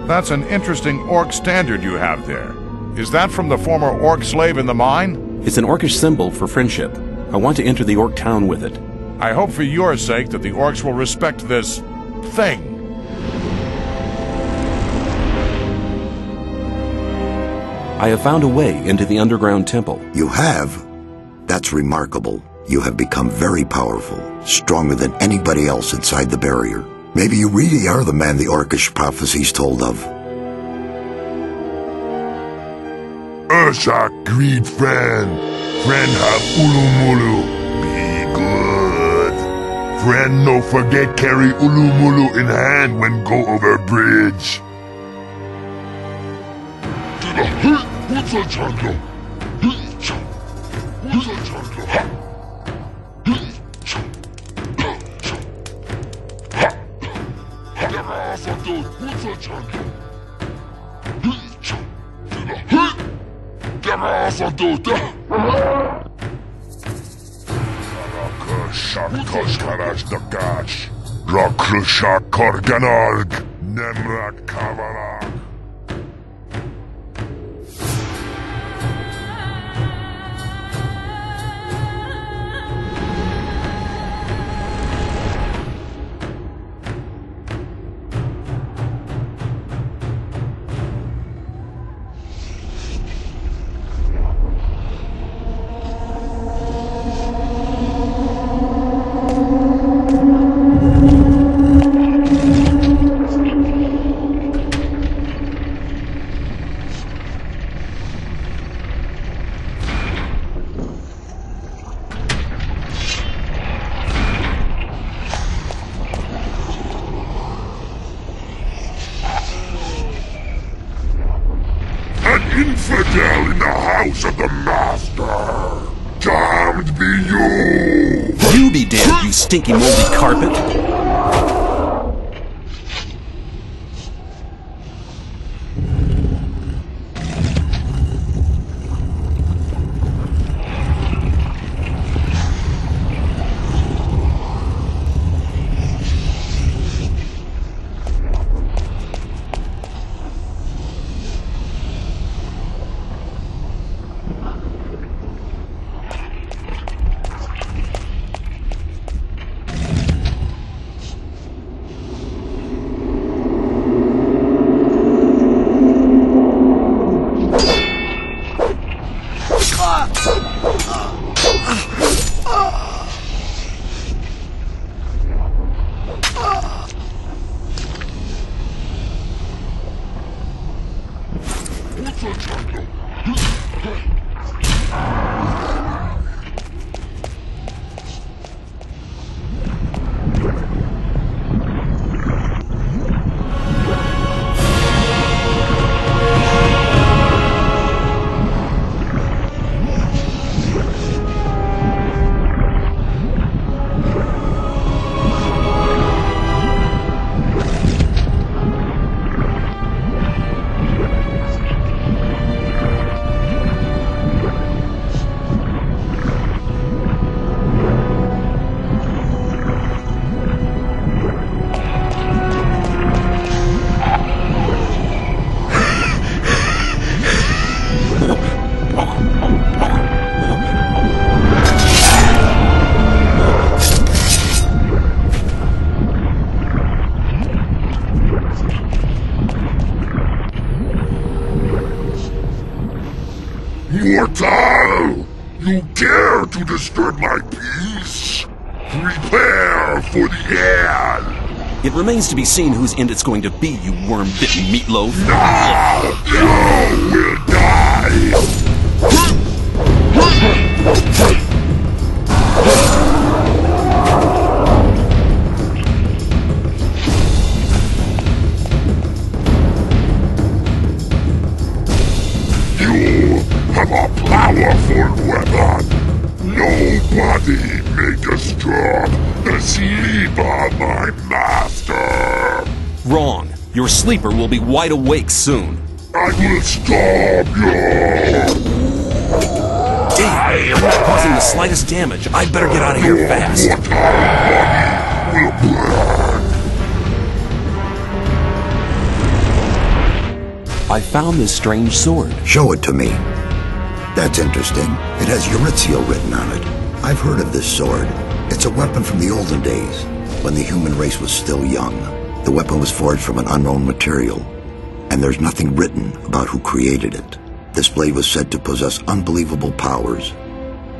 That's an interesting orc standard you have there. Is that from the former orc slave in the mine? It's an orcish symbol for friendship. I want to enter the orc town with it. I hope for your sake that the orcs will respect this thing. I have found a way into the underground temple. You have? That's remarkable. You have become very powerful, stronger than anybody else inside the barrier. Maybe you really are the man the orcish prophecies told of. Urshak, greed friend. Friend have ulumulu. Be good. Friend no forget carry ulumulu in hand when go over bridge. Infidel in the house of the Master! Damned be you! You be damned, you stinky moldy carpet! Mortal! You dare to disturb my peace? Prepare for the end! It remains to be seen whose end it's going to be, you worm-bitten meatloaf. Now you will die! You have a powerful weapon. Nobody may disturb the sleep of my master. Wrong. Your sleeper will be wide awake soon. I will stop you. Damn, you're not causing the slightest damage. I'd better get out of here fast. I found this strange sword. Show it to me. That's interesting. It has Eurythiel written on it. I've heard of this sword. It's a weapon from the olden days, when the human race was still young. The weapon was forged from an unknown material, and there's nothing written about who created it. This blade was said to possess unbelievable powers,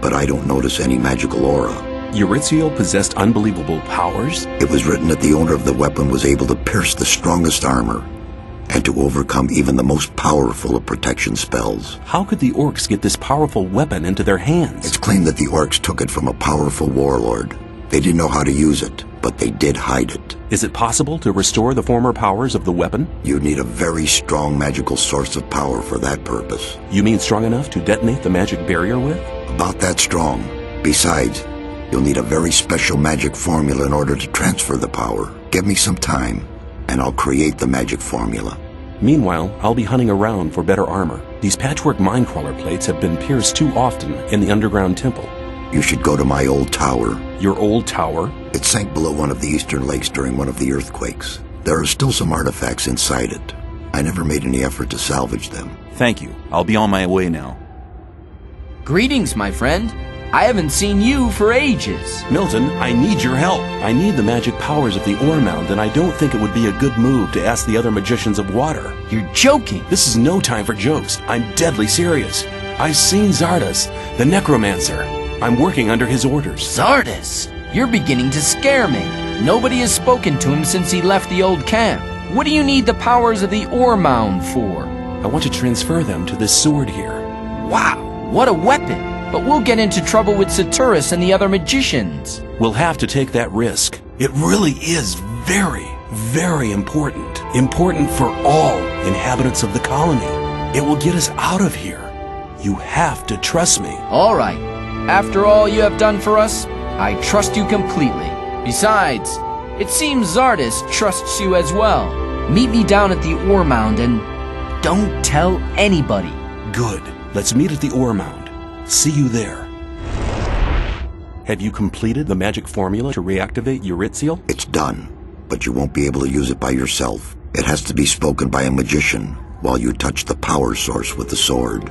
but I don't notice any magical aura. Eurythiel possessed unbelievable powers? It was written that the owner of the weapon was able to pierce the strongest armor, and to overcome even the most powerful of protection spells. How could the orcs get this powerful weapon into their hands? It's claimed that the orcs took it from a powerful warlord. They didn't know how to use it, but they did hide it. Is it possible to restore the former powers of the weapon? You'd need a very strong magical source of power for that purpose. You mean strong enough to detonate the magic barrier with? About that strong. Besides, you'll need a very special magic formula in order to transfer the power. Give me some time, and I'll create the magic formula. Meanwhile, I'll be hunting around for better armor. These patchwork minecrawler plates have been pierced too often in the underground temple. You should go to my old tower. Your old tower? It sank below one of the eastern lakes during one of the earthquakes. There are still some artifacts inside it. I never made any effort to salvage them. Thank you. I'll be on my way now. Greetings, my friend. I haven't seen you for ages. Milton, I need your help. I need the magic powers of the ore mound, and I don't think it would be a good move to ask the other magicians of water. You're joking. This is no time for jokes. I'm deadly serious. I've seen Zardas, the necromancer. I'm working under his orders. Zardas? You're beginning to scare me. Nobody has spoken to him since he left the old camp. What do you need the powers of the ore mound for? I want to transfer them to this sword here. Wow, what a weapon! But we'll get into trouble with Saturus and the other magicians. We'll have to take that risk. It really is very, very important. Important for all inhabitants of the colony. It will get us out of here. You have to trust me. All right. After all you have done for us, I trust you completely. Besides, it seems Zardas trusts you as well. Meet me down at the ore mound and don't tell anybody. Good. Let's meet at the ore mound. See you there. Have you completed the magic formula to reactivate Eurytziel? It's done, but you won't be able to use it by yourself. It has to be spoken by a magician while you touch the power source with the sword.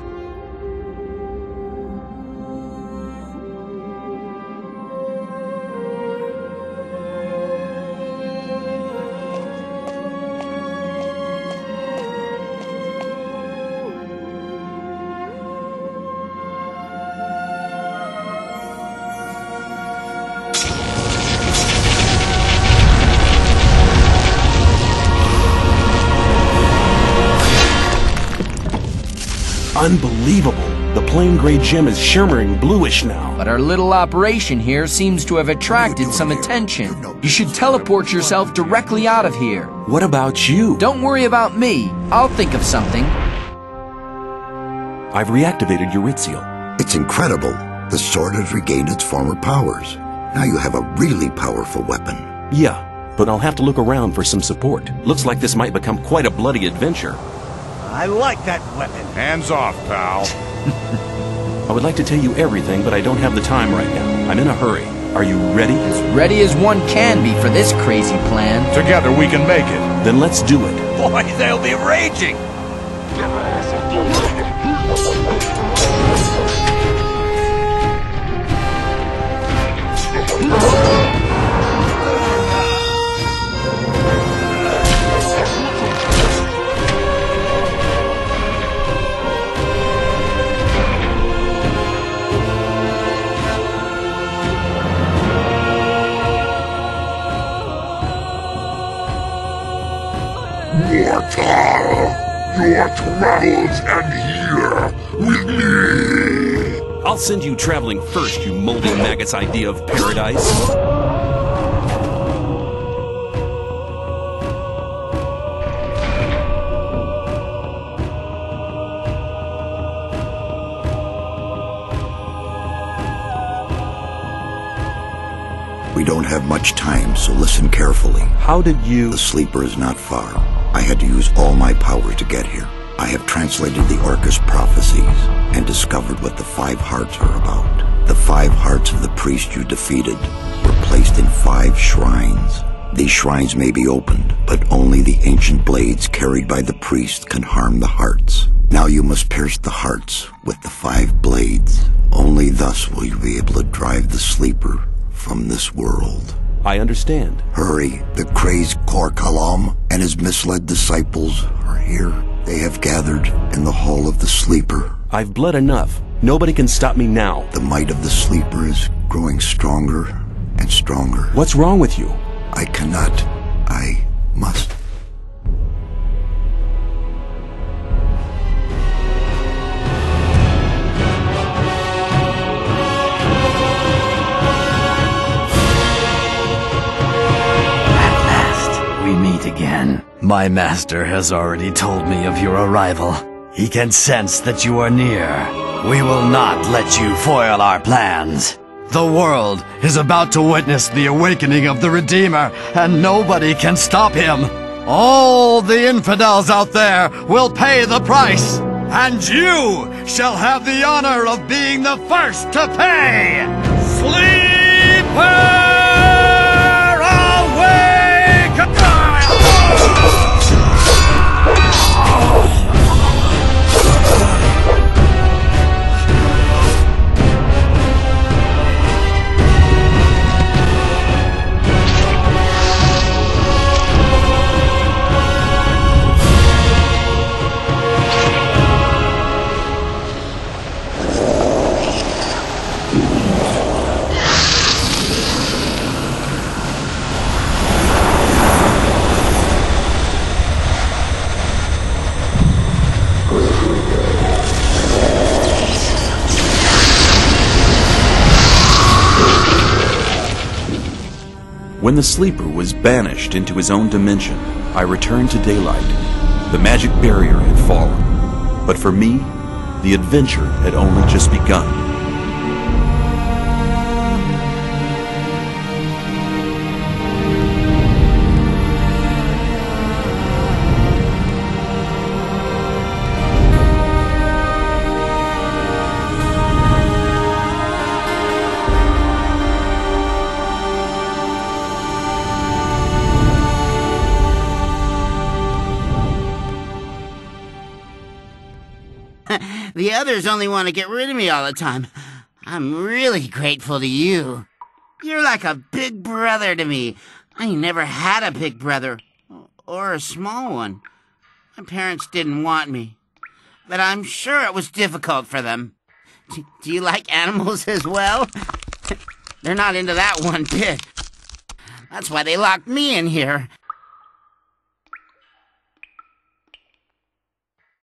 Unbelievable! The plain gray gem is shimmering bluish now. But our little operation here seems to have attracted some attention. You should teleport yourself directly out of here. What about you? Don't worry about me. I'll think of something. I've reactivated Eurytziel. It's incredible. The sword has regained its former powers. Now you have a really powerful weapon. Yeah, but I'll have to look around for some support. Looks like this might become quite a bloody adventure. I like that weapon. Hands off, pal. I would like to tell you everything, but I don't have the time right now. I'm in a hurry. Are you ready? As ready as one can be for this crazy plan. Together we can make it. Then let's do it. Boy, they'll be raging. Mortal, your travels end here with me. I'll send you traveling first, you molding maggot's idea of paradise. We don't have much time, so listen carefully. How did you... The sleeper is not far. I had to use all my power to get here. I have translated the Orcus prophecies and discovered what the 5 hearts are about. The 5 hearts of the priest you defeated were placed in 5 shrines. These shrines may be opened, but only the ancient blades carried by the priest can harm the hearts. Now you must pierce the hearts with the 5 blades. Only thus will you be able to drive the sleeper from this world. I understand. Hurry, the crazed Kor Kalam and his misled disciples are here. They have gathered in the Hall of the Sleeper. I've bled enough. Nobody can stop me now. The might of the Sleeper is growing stronger and stronger. What's wrong with you? I cannot. I must. We meet again. My master has already told me of your arrival. He can sense that you are near. We will not let you foil our plans. The world is about to witness the awakening of the Redeemer, and nobody can stop him. All the infidels out there will pay the price, and you shall have the honor of being the first to pay! Sleeper! When the sleeper was banished into his own dimension, I returned to daylight. The magic barrier had fallen. But for me, the adventure had only just begun. The others only want to get rid of me all the time. I'm really grateful to you. You're like a big brother to me. I never had a big brother, or a small one. My parents didn't want me, but I'm sure it was difficult for them. Do you like animals as well? They're not into that one bit. That's why they locked me in here.